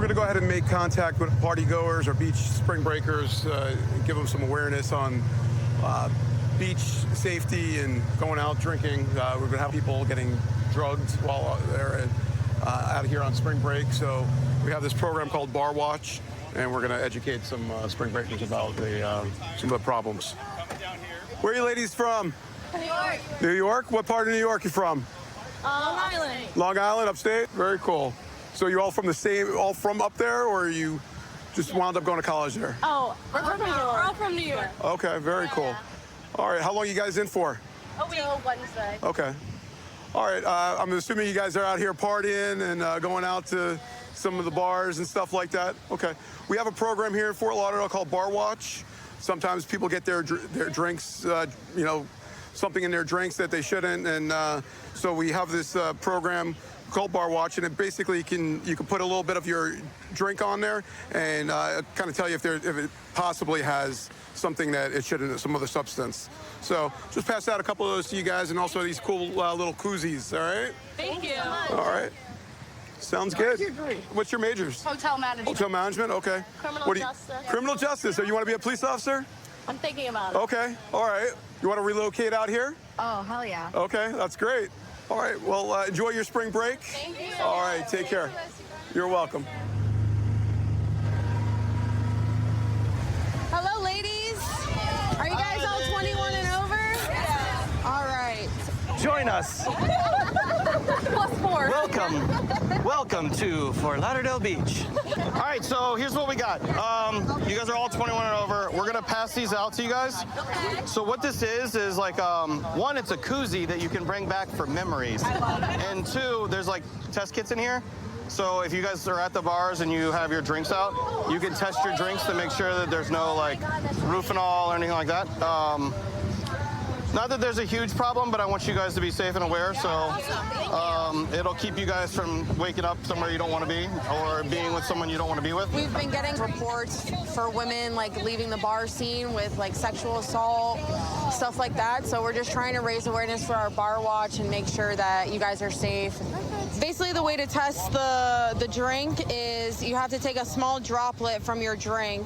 we're going to go ahead and make contact with party goers or beach spring breakers, give them some awareness on beach safety and going out drinking. We're going to have people getting drugged while they're out here on spring break. So we have this program called Bar Watch, and we're going to educate some spring breakers about some of the problems. Where are you ladies from? New York. New York? What part of New York are you from? Long Island. Long Island, upstate? Very cool. So you all from up there, or you just wound up going to college there? Oh, we're from New York. We're all from New York. Okay, very cool. All right, how long are you guys in for? A week. Till Wednesday. Okay. All right, I'm assuming you guys are out here partying and going out to some of the bars and stuff like that. Okay. We have a program here in Fort Lauderdale called Bar Watch. Sometimes people get their drinks, something in their drinks that they shouldn't, and so we have this program called Bar Watch, and it basically you can put a little bit of your drink on there and kind of tell you if it possibly has something that it shouldn't, some other substance. So just pass out a couple of those to you guys, and also these cool little koozies. All right. Thank you. All right. Sounds good. What's your majors? Hotel management. Hotel management. Okay. Criminal justice. Criminal justice. So you want to be a police officer? I'm thinking about it. Okay. All right. You want to relocate out here? Oh, hell yeah. Okay. That's great. All right. Well, enjoy your spring break. Thank you. All right. Take care. You're welcome. Hello, ladies. Are you guys all 21 and over? Yeah. All right. Join us. +4. Welcome to Fort Lauderdale Beach. All right, so here's what we got. You guys are all 21 and over. We're gonna pass these out to you guys. So what this is like, one, it's a koozie that you can bring back for memories. And two, there's like test kits in here. So if you guys are at the bars and you have your drinks out, you can test your drinks to make sure that there's no like Rufinol or anything like that. Not that there's a huge problem, but I want you guys to be safe and aware, so it'll keep you guys from waking up somewhere you don't want to be or being with someone you don't want to be with. We've been getting reports for women like leaving the bar scene with like sexual assault, stuff like that. So we're just trying to raise awareness for our Bar Watch and make sure that you guys are safe. Basically, the way to test the drink is you have to take a small droplet from your drink,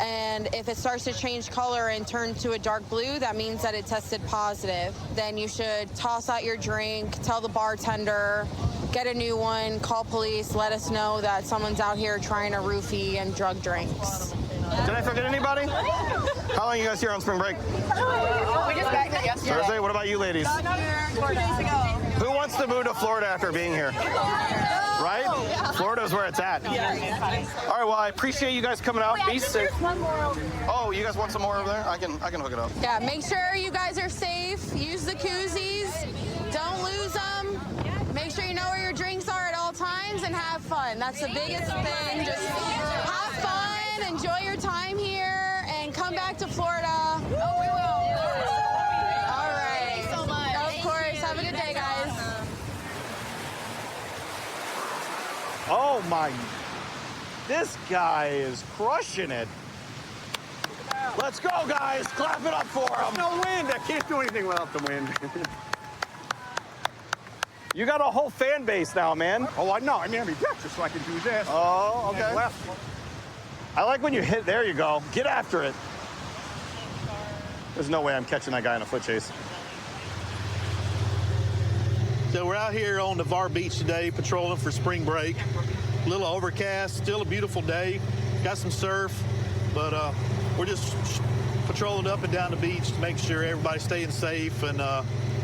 and if it starts to change color and turn to a dark blue, that means that it tested positive. Then you should toss out your drink, tell the bartender, get a new one, call police, let us know that someone's out here trying to roofie and drug drinks. Did I forget anybody? How long are you guys here on spring break? We just got here yesterday. Thursday? What about you ladies? 2 days ago. Who wants to move to Florida after being here? Right? Florida's where it's at. All right, well, I appreciate you guys coming out. Be safe. Oh, you guys want some more over there? I can hook it up. Yeah, make sure you guys are safe. Use the koozies. Don't lose them. Make sure you know where your drinks are at all times and have fun. That's the biggest thing. Just have fun, enjoy your time here, and come back to Florida. Oh, we will. All right. Thanks so much. Of course. Have a good day, guys. Oh my, this guy is crushing it. Let's go, guys. Clap it up for him. No wind. I can't do anything without the wind. You got a whole fan base now, man. Oh, I know. I mean, I'm just so I can do this. Oh, okay. And left. I like when you hit, there you go. Get after it. There's no way I'm catching that guy in a foot chase. So we're out here on Navarre Beach today, patrolling for spring break. A little overcast, still a beautiful day. Got some surf, but we're just patrolling up and down the beach to make sure everybody's staying safe and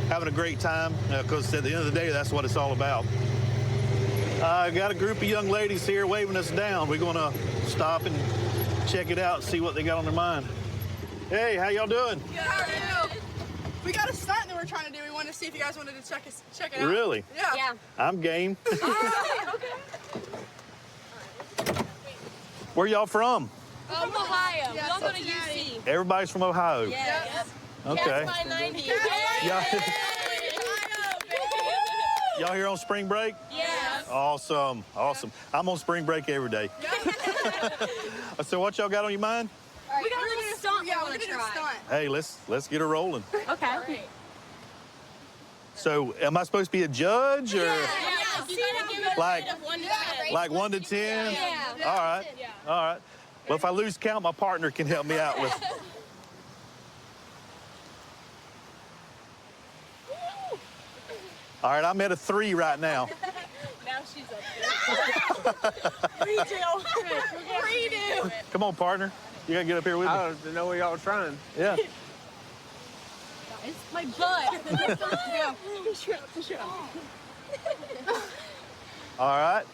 having a great time, because at the end of the day, that's what it's all about. I got a group of young ladies here waving us down. We're gonna stop and check it out and see what they got on their mind. Hey, how y'all doing? Good, how are you? We got a stunt that we're trying to do. We wanted to see if you guys wanted to check it out. Really? Yeah. I'm game. Okay. Where y'all from? Ohio. Yeah, We all go to Cincinnati. UC. Everybody's from Ohio. Yes. Okay. Cast by 90. Y'all here on spring break? Yes. Awesome, awesome. I'm on spring break every day. So what y'all got on your mind? We got a little stunt Yeah, we we're want gonna to do a try. stunt. Hey, let's get her rolling. Okay. So am I supposed to be a judge or Yeah. You gotta give it a Like- rate of 1 to 10. Like 1 to 10? Yeah. All right. All right. Well, if I lose count, my partner can help me out with. All right, I'm at a 3 right now. Now she's up there. Redo. Come on, partner. You gotta get up here with me. I don't know where y'all are trying. Yeah. It's my butt. All right.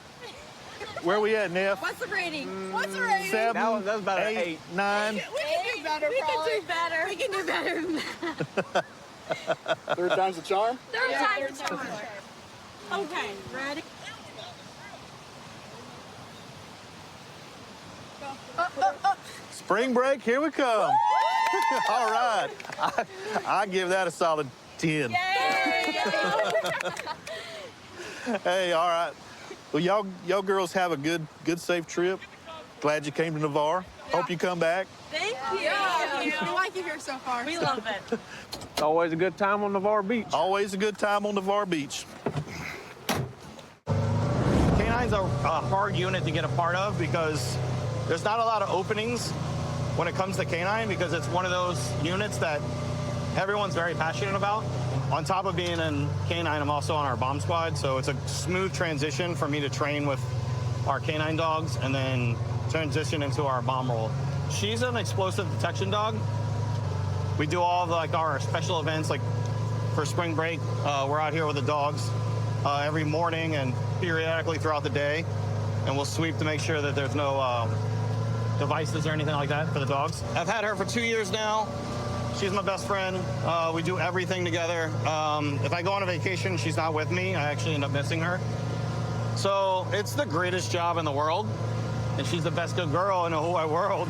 Where we at, Neff? What's the rating? What's the rating? 7, That was about an 8, 9. We can do better, probably. better. We can do better than that. Third time's the charm? Third time's the charm. Okay, ready? Spring break, here we come. All right. I give that a solid 10. Hey, all right. Well, y'all girls have a good, safe trip. Glad you came to Navarre. Hope you come back. Thank you. We like it here so far. We love it. It's always a good time on Navarre Beach. Always a good time on Navarre Beach. Canine's a hard unit to get a part of because there's not a lot of openings when it comes to canine because it's one of those units that everyone's very passionate about. On top of being in canine, I'm also on our bomb squad, so it's a smooth transition for me to train with our canine dogs and then transition into our bomb role. She's an explosive detection dog. We do all of our special events, like for spring break, we're out here with the dogs every morning and periodically throughout the day, and we'll sweep to make sure that there's no devices or anything like that for the dogs. I've had her for 2 years now. She's my best friend. We do everything together. If I go on a vacation, she's not with me. I actually end up missing her. So it's the greatest job in the world, and she's the best good girl in the whole wide world.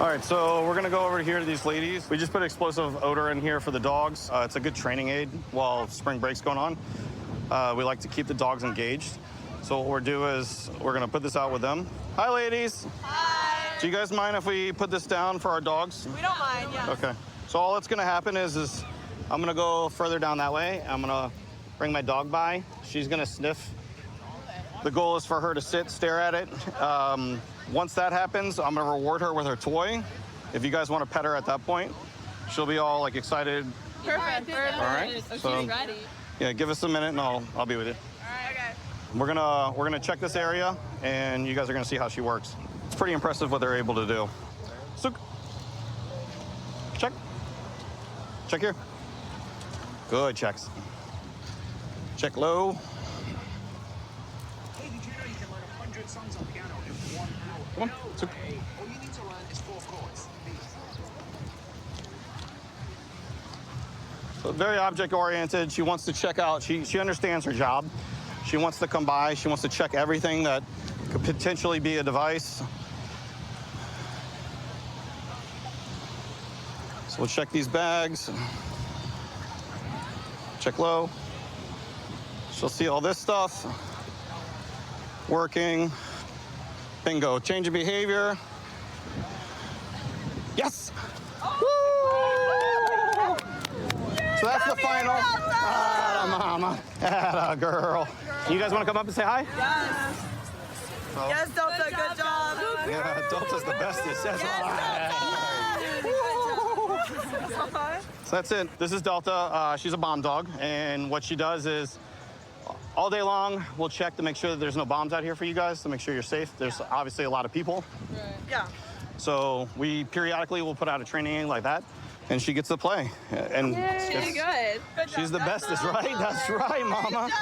All right, so we're gonna go over here to these ladies. We just put explosive odor in here for the dogs. It's a good training aid while spring break's going on. We like to keep the dogs engaged. So what we'll do is we're gonna put this out with them. Hi, ladies. Hi. Do you guys mind if we put this down for our dogs? We don't mind, yeah. Okay. So all that's gonna happen is I'm gonna go further down that way. I'm gonna bring my dog by. She's gonna sniff. The goal is for her to sit, stare at it. Once that happens, I'm gonna reward her with her toy. If you guys want to pet her at that point, she'll be all like excited. Perfect. All right. So Ready. yeah, give us a minute and I'll be with you. Okay. We're gonna check this area, and you guys are gonna see how she works. It's pretty impressive what they're able to do. So, check here. Good checks. Check low. Hey, did you know you can learn 100 songs on piano in 1 hour? Come on. So, All you need to learn is 4 chords. so very object oriented. She wants to check out. She understands her job. She wants to come by. She wants to check everything that could potentially be a device. So we'll check these bags. Check low. She'll see all this stuff. Working. Bingo. Change of behavior. Yes! Woo! So that's the final. Ah, mama. Atta girl. You guys want to come up and say hi? Yes, Delta, good job. Yeah, Delta's the bestest. That's So that's it. This is Delta. She's a bomb dog, and what she does is all day long we'll check to make sure that there's no bombs out here for you guys, to make sure you're safe. There's obviously a lot of people. Yeah. So we periodically will put out a training aid like that, and she gets to play. And She's good. she's the bestest, right? That's right, mama. Delta.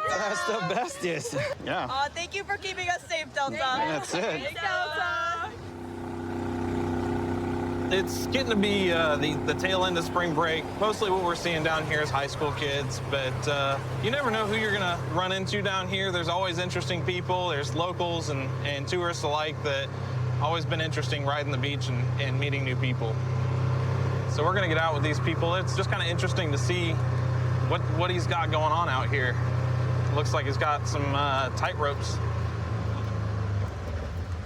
That's the bestest. Yeah, Thank you for keeping us safe, Delta. that's it. Delta. It's getting to be the tail end of spring break. Mostly what we're seeing down here is high school kids, but you never know who you're gonna run into down here. There's always interesting people. There's locals and tourists alike that always been interesting riding the beach and meeting new people. So we're gonna get out with these people. It's just kind of interesting to see what he's got going on out here. Looks like he's got some tight ropes.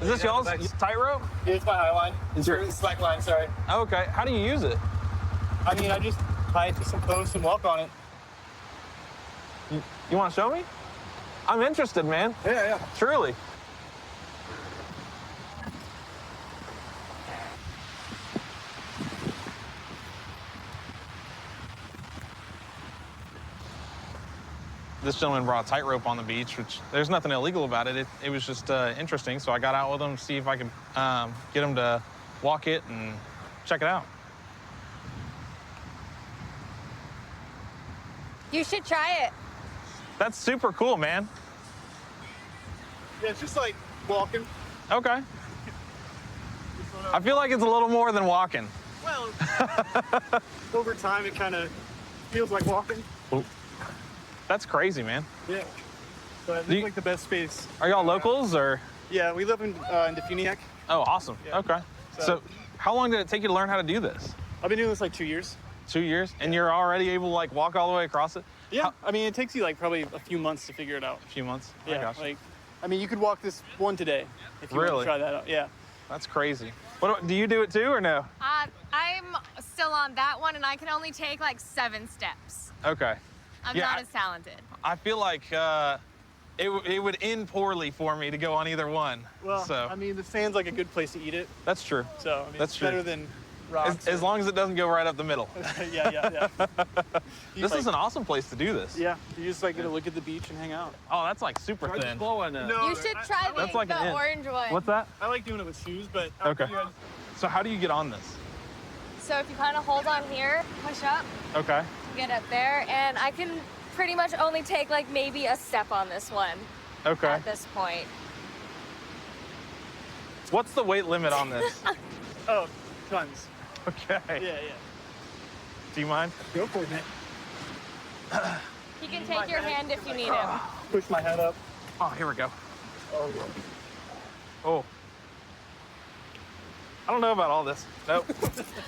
Is this y'all's tightrope? It's my high line. It's your slack line, sorry. Okay, how do you use it? I mean, I just tie it to some posts and walk on it. You want to show me? I'm interested, man. Yeah. Truly. This gentleman brought a tightrope on the beach, which there's nothing illegal about it. It was just interesting, so I got out with him to see if I could get him to walk it and check it out. You should try it. That's super cool, man. Yeah, it's just like walking. Okay. I feel like it's a little more than walking. Well, over time, it kind of feels like walking. That's crazy, man. Yeah. But Do you- it's like the best space. Are y'all locals or? Yeah, we live in Defuniak. Oh, awesome. Yeah. Okay. So, how long did it take you to learn how to do this? I've been doing this like 2 years. 2 years? And you're already able to like walk all the way across it? Yeah. I mean, it takes you like probably a few months to figure it out. A few months? I Yeah. gotcha. Like, I mean, you could walk this one today if you want Really? to try that out. Yeah. That's crazy. Do you do it too or no? I'm still on that one, and I can only take like 7 steps. Okay. I'm Yeah, not I- as talented. I feel like it would end poorly for me to go on either one. Well, so I mean, the sand's like a good place to eat it. that's true. So, I mean, That's it's true. better than rocks. As long as it doesn't go right up the middle. yeah. This is an awesome place to do this. Yeah, you just like get to look at the beach and hang out. Oh, that's like super thin. No, You should try That's like an the inch. orange one. What's that? I like doing it with shoes, but Okay. So how do you get on this? So if you kind of hold on here, push up, Okay. get up there, and I can pretty much only take like maybe a step on this one Okay. at this point. What's the weight limit on this? Oh, tons. Okay. Yeah. Do you mind? Go for it, man. He can take your hand if you need him. Push my head up. Oh, here we go. Oh. I don't know about all this. Nope.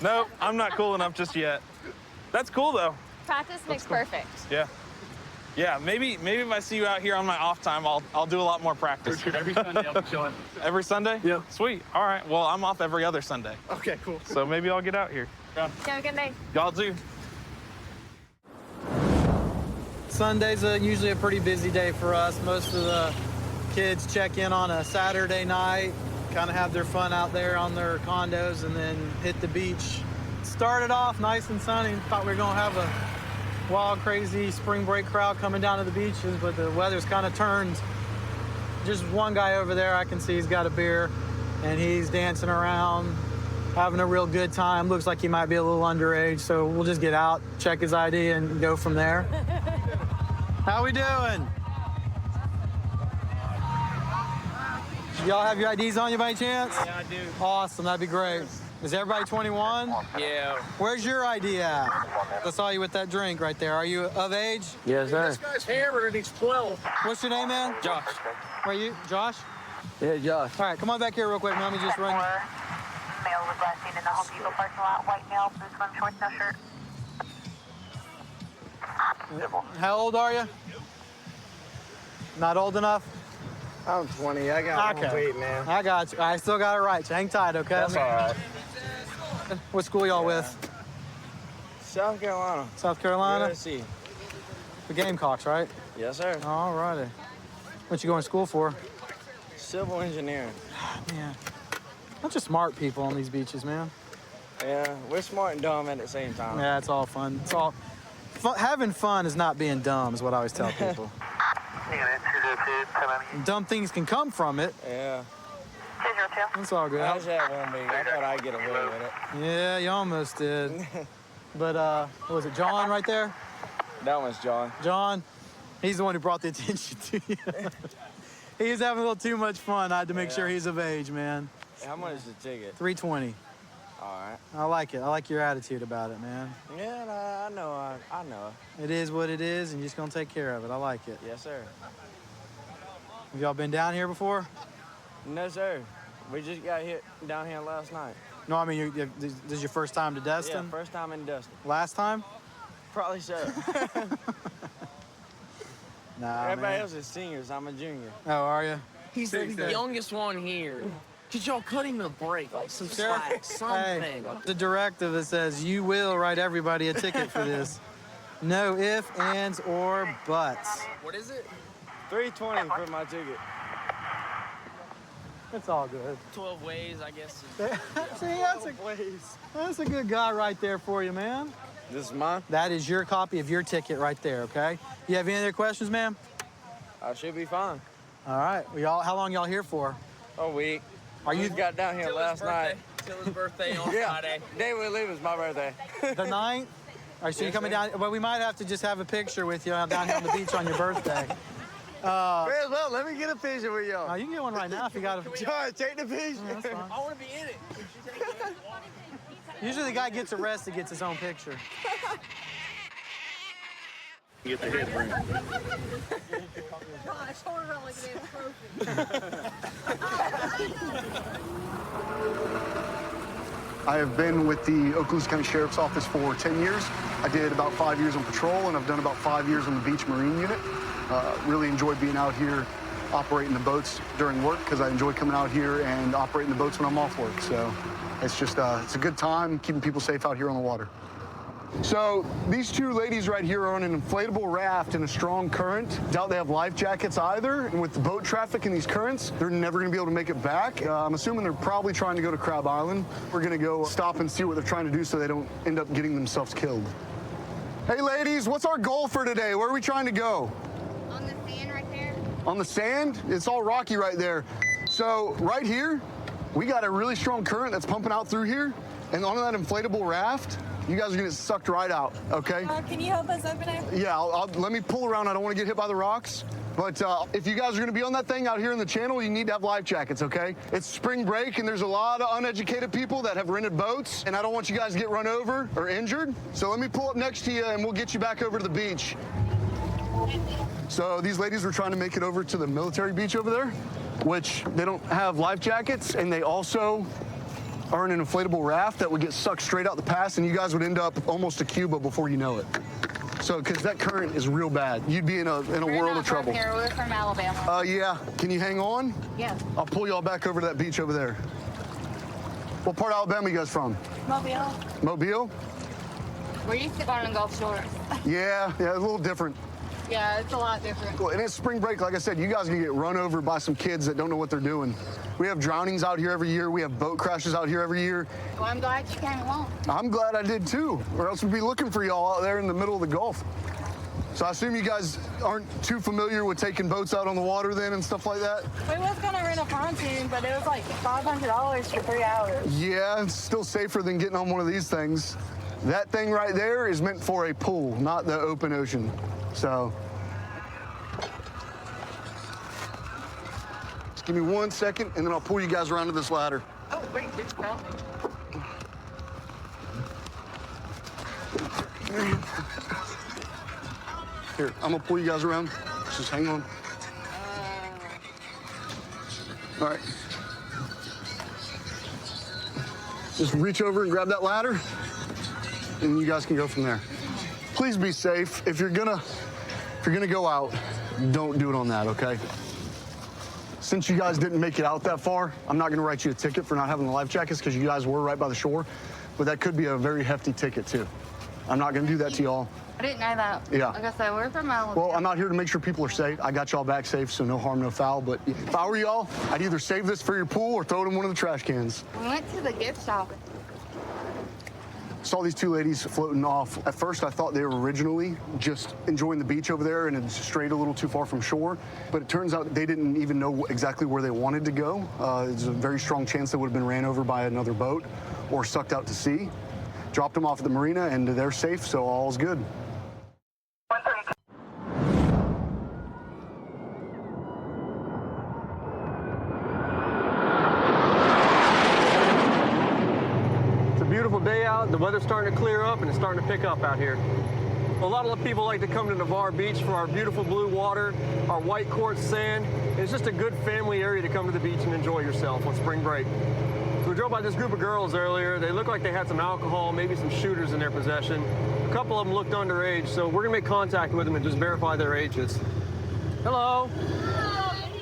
Nope. I'm not cool enough just yet. That's cool though. Practice makes perfect. Yeah. Yeah. Maybe if I see you out here on my off time, I'll do a lot more practice. Every Sunday I'll be chilling. Every Sunday? Yeah. Sweet. All right. Well, I'm off every other Sunday, Okay, cool. so maybe I'll get out here. Have a good night. Y'all do. Sunday's usually a pretty busy day for us. Most of the kids check in on a Saturday night, kind of have their fun out there on their condos, and then hit the beach. Started off nice and sunny. Thought we were gonna have a wild, crazy spring break crowd coming down to the beaches, but the weather's kind of turned. Just one guy over there I can see, he's got a beer, and he's dancing around, having a real good time. Looks like he might be a little underage, so we'll just get out, check his ID, and go from there. How we doing? Y'all have your IDs on you by any chance? Yeah, I do. Awesome, that'd be great. Is everybody 21? Yeah. Where's your ID at? I saw you with that drink right there. Are you of age? Yes, sir. This guy's hammered and he's 12. What's your name, man? Josh. Where are you? Josh? Yeah, Josh. All right, come on back here real quick. Let me just run. Male was last seen in the Home Depot parking lot. White male, blue swim shorts, no shirt. How old are you? Not old enough? I'm 20. I got Okay. one weight, man. I got you. I still got it right. Hang tight, okay? That's all right. What school y'all with? South Carolina. South Carolina? USC. The Gamecocks, right? Yes, sir. All righty. What you going to school for? Civil engineering. Man, bunch of smart people on these beaches, man. Yeah, we're smart and dumb at the same time. Yeah, it's all fun. It's all having fun is not being dumb, is what I always tell people. Dumb things can come from it. Yeah. It's all good. I just had one week. I thought I'd get away with it. Yeah, you almost did. But what was it, John right there? That one's John. John, he's the one who brought the attention to you. He was having a little too much fun. I had to make sure he's of age, man. How much is the ticket? $320. All right. I like it. I like your attitude about it, man. Yeah, I know. I know. It is what it is, and you're just gonna take care of it. I like it. Yes, sir. Have y'all been down here before? No, sir. We just got hit down here last night. No, I mean, this is your first time to Destin? Yeah, first time in Destin. Last time? Probably so. Nah, Everybody man. else is seniors. I'm a junior. Oh, are you? He's the youngest one here. Could y'all cut him a break, like some slack, something? Hey, the directive that says you will write everybody a ticket for this. No ifs, ands, or buts. What is it? $3.20 for my ticket. It's all good. 12 ways, I guess. See, that's a good guy right there for you, man. This is mine? That is your copy of your ticket right there, okay? You have any other questions, ma'am? I should be fine. All right. How long y'all here for? A week. Are you just got down here last night? Till his birthday on Yeah. Friday. Day we leave is my birthday. the 9th? All right, so you're coming down. Well, we might have to just have a picture with you down here on the beach on your birthday. May as well. Let me get a picture with y'all. Oh, you can get one right now if you got a... All right, take the picture. Yeah, that's fine. I want to be in it. Usually the guy gets arrested, gets his own picture. Get the head ring. Gosh, hold around like a trophy. I have been with the Okaloosa County Sheriff's Office for 10 years. I did about 5 years on patrol, and I've done about 5 years on the Beach Marine Unit. Really enjoy being out here operating the boats during work because I enjoy coming out here and operating the boats when I'm off work. So it's just, it's a good time keeping people safe out here on the water. So these two ladies right here are on an inflatable raft in a strong current. Doubt they have life jackets either. And with the boat traffic and these currents, they're never gonna be able to make it back. I'm assuming they're probably trying to go to Crab Island. We're gonna go stop and see what they're trying to do so they don't end up getting themselves killed. Hey ladies, what's our goal for today? Where are we trying to go? On the sand right there. On the sand? It's all rocky right there. So right here, we got a really strong current that's pumping out through here. And on that inflatable raft, you guys are gonna get sucked right out, okay? Can you help us open it? Yeah, let me pull around. I don't want to get hit by the rocks. But if you guys are going to be on that thing out here in the channel, you need to have life jackets, okay? It's spring break, and there's a lot of uneducated people that have rented boats, and I don't want you guys to get run over or injured. So let me pull up next to you, and we'll get you back over to the beach. So these ladies were trying to make it over to the military beach over there, which they don't have life jackets, and they also are in an inflatable raft that would get sucked straight out the pass, and you guys would end up almost to Cuba before you know it. So, because that current is real bad. You'd be in a world of trouble. Here. We're from Alabama. Yeah. Can you hang on? Yeah. I'll pull y'all back over to that beach over there. What part of Alabama you guys from? Mobile. Mobile? We're used to going to Gulf Shores. Yeah, a little different. Yeah, it's a lot different. Well, and it's spring break, like I said, you guys can get run over by some kids that don't know what they're doing. We have drownings out here every year. We have boat crashes out here every year. Well, I'm glad you came along. I'm glad I did too, or else we'd be looking for y'all out there in the middle of the Gulf. So I assume you guys aren't too familiar with taking boats out on the water then and stuff like that? We was gonna rent a pontoon, but it was like $500 for 3 hours. Yeah, it's still safer than getting on one of these things. That thing right there is meant for a pool, not the open ocean. So, just give me 1 second, and then I'll pull you guys around to this ladder. Oh, wait, it's cool. Here, I'm gonna pull you guys around. Just hang on. All right. Just reach over and grab that ladder, and you guys can go from there. Please be safe. If you're gonna go out, don't do it on that, okay? Since you guys didn't make it out that far, I'm not gonna write you a ticket for not having the life jackets because you guys were right by the shore, but that could be a very hefty ticket too. I'm not gonna do that to y'all. I didn't know that. Yeah. Like I said, we're from Alabama. Well, I'm out here to make sure people are safe. I got y'all back safe, so no harm, no foul. But if I were y'all, I'd either save this for your pool or throw it in one of the trash cans. We went to the gift shop. Saw these two ladies floating off. At first, I thought they were originally just enjoying the beach over there and had strayed a little too far from shore. But it turns out they didn't even know exactly where they wanted to go. There's a very strong chance they would have been ran over by another boat or sucked out to sea. Dropped them off at the marina, and they're safe, so all's good. Day out, the weather's starting to clear up and it's starting to pick up out here. A lot of people like to come to Navarre Beach for our beautiful blue water, our white quartz sand. It's just a good family area to come to the beach and enjoy yourself on spring break. So we drove by this group of girls earlier. They looked like they had some alcohol, maybe some shooters in their possession. A couple of them looked underage, so we're gonna make contact with them and just verify their ages. Hello.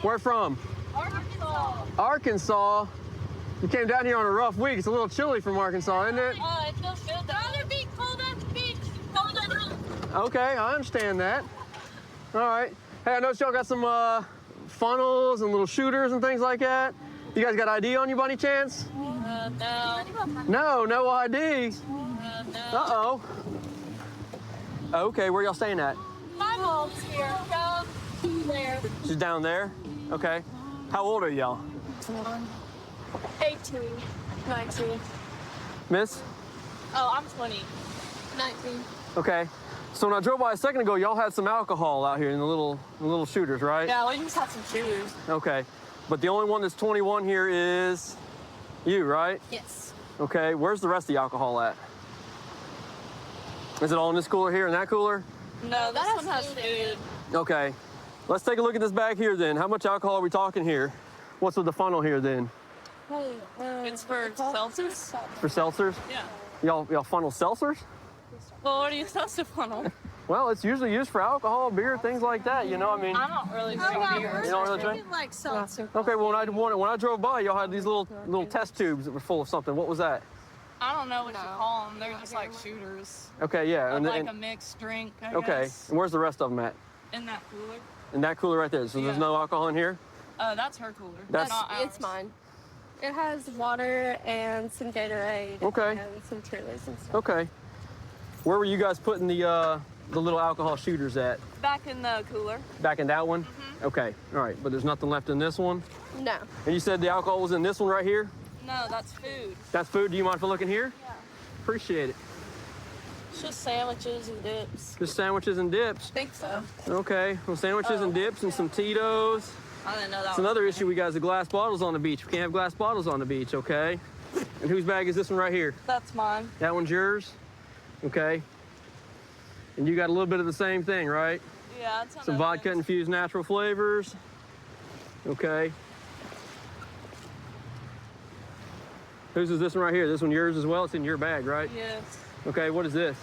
Where from? Arkansas. Arkansas. You came down here on a rough week. It's a little chilly from Arkansas, isn't it? It feels good. Rather be cold at the beach. Cold at home. Okay, I understand that. All right. Hey, I noticed y'all got some funnels and little shooters and things like that. You guys got ID on you by any chance? No. No ID. No. Uh-oh. Okay, where y'all staying at? My mom's here. Down there. She's down there? Okay. How old are y'all? 18. 19. Miss? Oh, I'm 20. 19. Okay. So when I drove by a second ago, y'all had some alcohol out here in the little shooters, right? Yeah, we just have some shooters. Okay. But the only one that's 21 here is you, right? Yes. Okay. Where's the rest of the alcohol at? Is it all in this cooler here and that cooler? No, this one has food. Okay. Let's take a look at this bag here then. How much alcohol are we talking here? What's with the funnel here then? It's for seltzers. For seltzers? Yeah. Y'all funnel seltzers? Well, what do you supposed to funnel? Well, it's usually used for alcohol, beer, things like that. You know, I mean. I'm not really sure. You don't really drink? Like seltzer. Okay, well, when I drove by, y'all had these little test tubes that were full of something. What was that? I don't know what you call them. They're just like shooters. Okay, yeah. Of like a mixed drink, I okay, guess. and where's the rest of them at? In that cooler. In that cooler right there. So there's no alcohol in here? That's her cooler. That's not ours. It's mine. It has water and some Gatorade. Okay. And some Trulies and stuff. Okay. Where were you guys putting the little alcohol shooters at? Back in the cooler. Back in that one? Okay, all right. But there's nothing left in this one? No. And you said the alcohol was in this one right here? No, that's food. That's food. Do you mind if I look in here? Yeah. Appreciate it. It's just sandwiches and dips. Just sandwiches and dips? I think so. Okay. Well, sandwiches and dips and some Tito's. I didn't know that. It's another issue we got is the glass bottles on the beach. We can't have glass bottles on the beach, okay? And whose bag is this one right here? That's mine. That one's yours? Okay. And you got a little bit of the same thing, right? Yeah, it's Some vodka infused natural flavors. Okay. Whose is this one right here? This one yours as well? It's in your bag, right? Yes. Okay, what is this?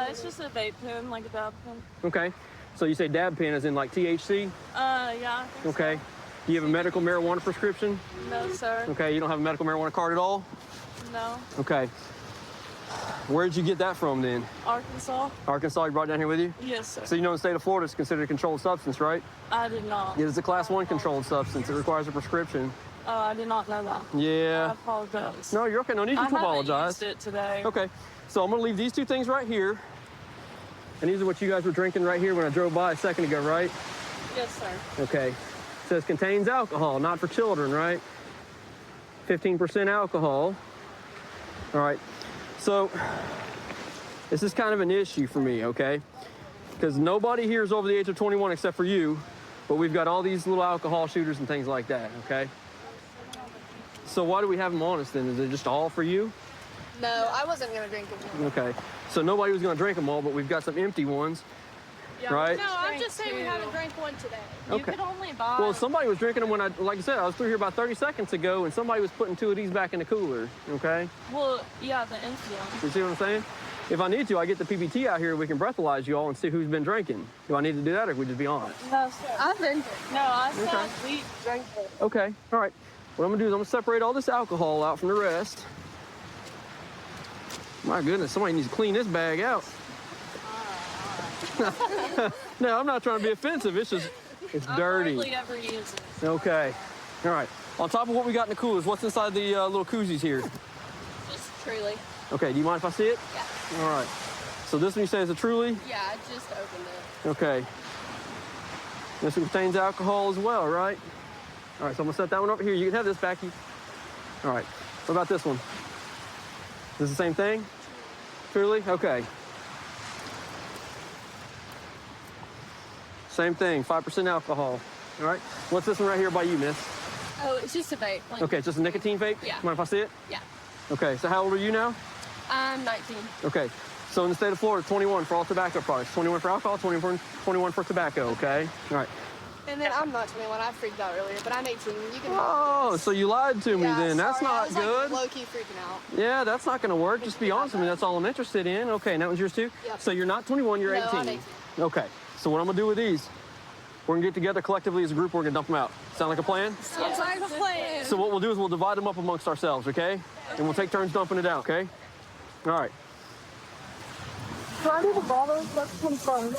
It's just a vape pen, like a dab pen. Okay. So you say dab pen as in like THC? Yeah, I think Okay. Do you have a medical marijuana prescription? so. No, sir. Okay, you don't have a medical marijuana card at all? No. Okay. Where'd you get that from then? Arkansas? Arkansas, you brought it down here with you? Yes, sir. So you know in the state of Florida it's considered a controlled substance, right? I did not. It is a class 1 controlled substance. It requires a prescription. I did not know that. I Yeah. apologize. No, you're okay. No need to I haven't apologize. used it today. Okay. So I'm gonna leave these two things right here. And these are what you guys were drinking right here when I drove by a second ago, right? Yes, sir. Okay. It says contains alcohol, not for children, right? 15% alcohol. All right. So this is kind of an issue for me, okay? Because nobody here is over the age of 21 except for you, but we've got all these little alcohol shooters and things like that, okay? So why do we have them on us then? Is it just all for you? No, I wasn't going to drink it. Okay. So nobody was going to drink them all, but we've got some empty ones, right? No, I'm just saying we haven't drank one today. Okay. You could only buy. Well, somebody was drinking them when like I said, I was through here about 30 seconds ago, and somebody was putting 2 of these back in the cooler, okay? Well, yeah, the empty one. You see what I'm saying? If I need to, I get the PBT out here, we can breathalyze you all and see who's been drinking. Do I need to do that, or can we just be honest? No, sir. I've been. No, I said Okay. we drank it. Okay, all right. What I'm gonna do is I'm gonna separate all this alcohol out from the rest. My goodness, somebody needs to clean this bag out. No, I'm not trying to be offensive. It's just, it's dirty. I hardly ever use it. Okay, all right. On top of what we got in the coolers, what's inside the little koozies here? Just Truly. Okay, do you mind if I see it? Yeah. All right. So this one you say is a Truly? Yeah, I just opened it. Okay. This one contains alcohol as well, right? All right, so I'm gonna set that one over here. You can have this, Becky. All right. What about this one? Is this the same thing? Truly? Okay. Same thing, 5% alcohol. All right. What's this one right here by you, miss? Oh, it's just a vape. Like, Okay, it's just a nicotine vape? Yeah. Mind if I see it? Yeah. Okay, so how old are you now? I'm 19. Okay, so in the state of Florida, 21 for all tobacco products. 21 for alcohol, 21 for tobacco, okay? All right. And then I'm not 21. I freaked out earlier, but I'm 18. You can. Oh, so you lied to me Yeah, then. That's sorry, I not was, good. Like, low-key freaking out. Yeah, that's not gonna work. Just be honest with me. That's all I'm interested in. Okay, and that was yours too? Yep. So you're not 21, you're No, 18. I'm 18. Okay, so what I'm gonna do with these, we're gonna get together collectively as a group, we're gonna dump them out. Sound like a plan? Sounds like a plan. So what we'll do is we'll divide them up amongst ourselves, okay? And we'll take turns dumping it out, okay? All right. Do I need the bottles? Let's confirm.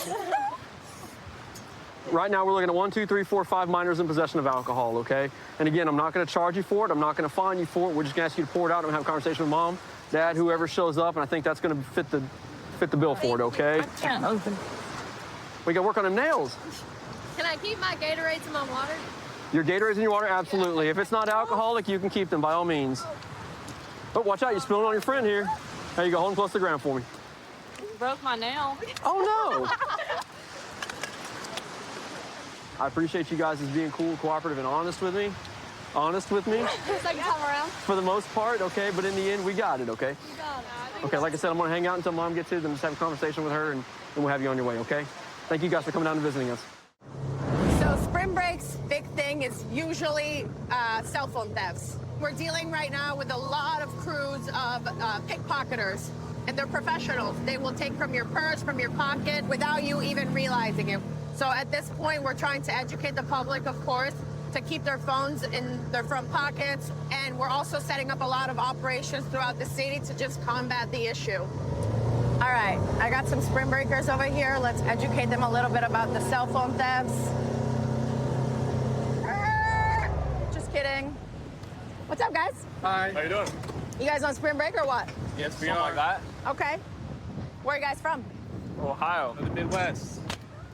Right now, we're looking at 1, 2, 3, 4, 5 minors in possession of alcohol, okay? And again, I'm not gonna charge you for it. I'm not gonna fine you for it. We're just gonna ask you to pour it out and have a conversation with mom, dad, whoever shows up, and I think that's gonna fit the bill for it, okay? I can't open. We gotta work on them nails. Can I keep my Gatorades in my water? Your Gatorades in your water, absolutely. If it's not alcoholic, you can keep them by all means. But watch out, you're spilling on your friend here. There you go, hold them close to the ground for me. Broke my nail. Oh no! I appreciate you guys as being cool, cooperative, and honest with me. Second time around. For the most part, okay? But in the end, we got it, okay? You got it. Okay, like I said, I'm gonna hang out until mom gets here, then just have a conversation with her, and we'll have you on your way, okay? Thank you guys for coming down and visiting us. So spring break's big thing is usually cell phone thefts. We're dealing right now with a lot of crews of pickpocketers, and they're professionals. They will take from your purse, from your pocket, without you even realizing it. So at this point, we're trying to educate the public, of course, to keep their phones in their front pockets, and we're also setting up a lot of operations throughout the city to just combat the issue. All right, I got some spring breakers over here. Let's educate them a little bit about the cell phone thefts. Just kidding. What's up, guys? Hi. How you doing? You guys on spring break or what? Yes, we are. Like that. Okay. Where are you guys from? Ohio, the Midwest.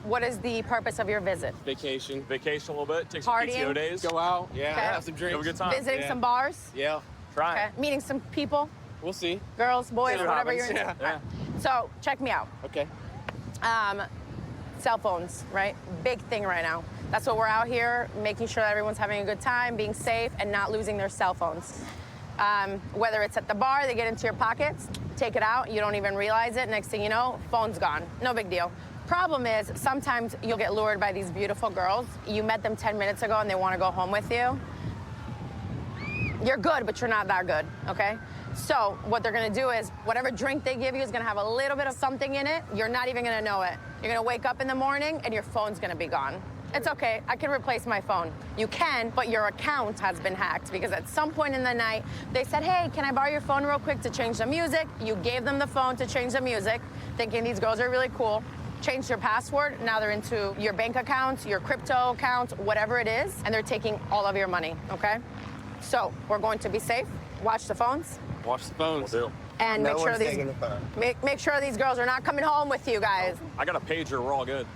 What is the purpose of your visit? Vacation a little bit. Take some Partying? PTO days. Go out. Yeah. Okay. Have some drinks. Have a good time. Visiting some bars? Yeah. Try. Okay. Meeting some people? We'll see. Girls, boys, See what whatever happens. you're into. Yeah. All right. So check me out. Okay. Cell phones, right? Big thing right now. That's what we're out here, making sure that everyone's having a good time, being safe, and not losing their cell phones. Whether it's at the bar, they get into your pockets, take it out, you don't even realize it. Next thing you know, phone's gone. No big deal. Problem is, sometimes you'll get lured by these beautiful girls. You met them 10 minutes ago and they want to go home with you. You're good, but you're not that good, okay? So what they're gonna do is, whatever drink they give you is gonna have a little bit of something in it. You're not even gonna know it. You're gonna wake up in the morning and your phone's gonna be gone. It's okay, I can replace my phone. You can, but your account has been hacked because at some point in the night, they said, hey, can I borrow your phone real quick to change the music? You gave them the phone to change the music, thinking these girls are really cool. Changed your password, now they're into your bank account, your crypto account, whatever it is, and they're taking all of your money, okay? So we're going to be safe, watch the phones. Watch the phones. And No make sure one's these taking the phone. make sure these girls are not coming home with you guys. I got a pager. We're all good.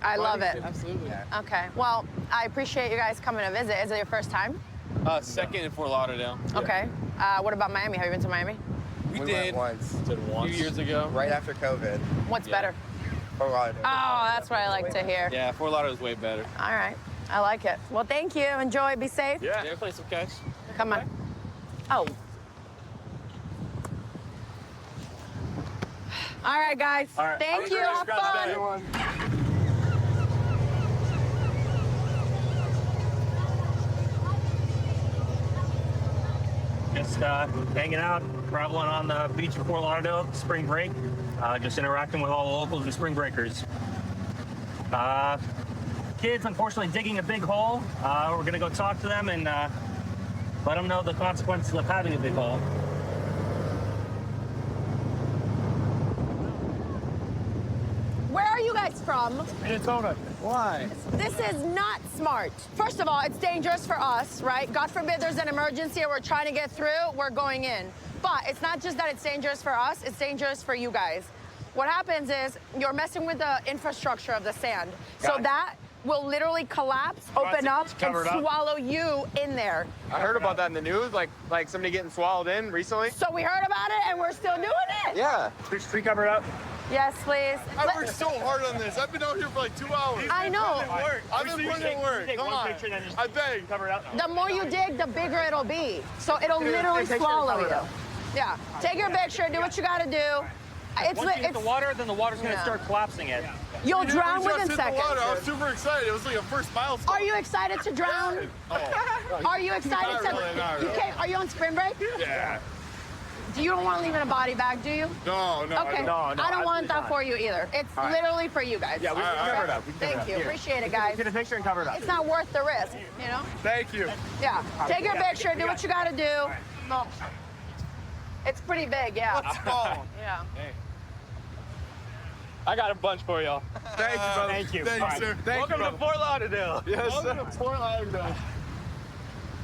I love it. Absolutely. Okay. Well, I appreciate you guys coming to visit. Is it your first time? Second in Fort Lauderdale. Okay. What about Miami? Have you been to Miami? We went once. Did once. A few years ago. Right after COVID. What's better? Fort Lauderdale. Oh, that's what I like to hear. Yeah, Fort Lauderdale's way better. All right. I like it. Well, thank you. Enjoy. Be safe. Yeah. Did I play some catch? Come on. Oh. All right, guys. All right. Thank you. Have fun. Just hanging out, traveling on the beach of Fort Lauderdale, spring break, just interacting with all the locals and spring breakers. Kids, unfortunately, digging a big hole. We're gonna go talk to them and let them know the consequences of having a big hole. Where are you guys from? Minnesota. Why? This is not smart. First of all, it's dangerous for us, right? God forbid there's an emergency or we're trying to get through, we're going in. But it's not just that it's dangerous for us, it's dangerous for you guys. What happens is you're messing with the infrastructure of the sand. So that will literally collapse, open up, and swallow you in there. I heard about that in the news, like somebody getting swallowed in recently. So we heard about it and we're still doing it? Yeah. Should we cover it up? Yes, please. I worked so hard on this. I've been out here for like 2 hours. I know. I've been putting in work. Come on. I beg. Cover it up. The more you dig, the bigger it'll be. So it'll literally Take a picture and swallow cover it you. up. Yeah. Take your picture, do what you gotta do. Once you hit the water, then the water's gonna start collapsing it. You'll We drown just within hit the seconds. water. I was super excited. It was like a first milestone. Are you excited to drown? Are you excited Not to? really, not You really. can't. Are you on spring break? Yeah. You don't want to leave in a body bag, do you? No, no. Okay. I don't want that for you either. It's All right. literally for you guys. Yeah, we can cover it up. We can cover Thank it you. up. Here. Appreciate it, guys. Get a picture and cover it up. It's not worth the risk, you know? Thank you. Yeah. Take your we got it. picture, do what you gotta do. No. It's pretty big, yeah. What's wrong? Yeah. I got a bunch for y'all. Thank you, brother. Thank you. Thank you, All right. sir. Welcome to Fort Lauderdale. Yes, sir. Welcome to Fort Lauderdale.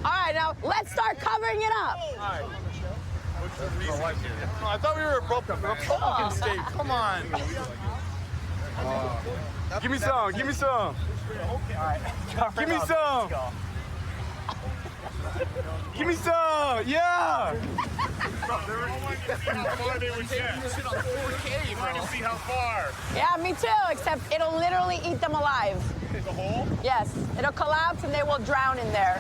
All right, now let's start covering it up. I thought we were a Republican state. Come on. Give me some. Give me some. Give me some. Give me some. Yeah. Yeah, me too, except it'll literally eat them alive. The hole? Yes, it'll collapse and they will drown in there.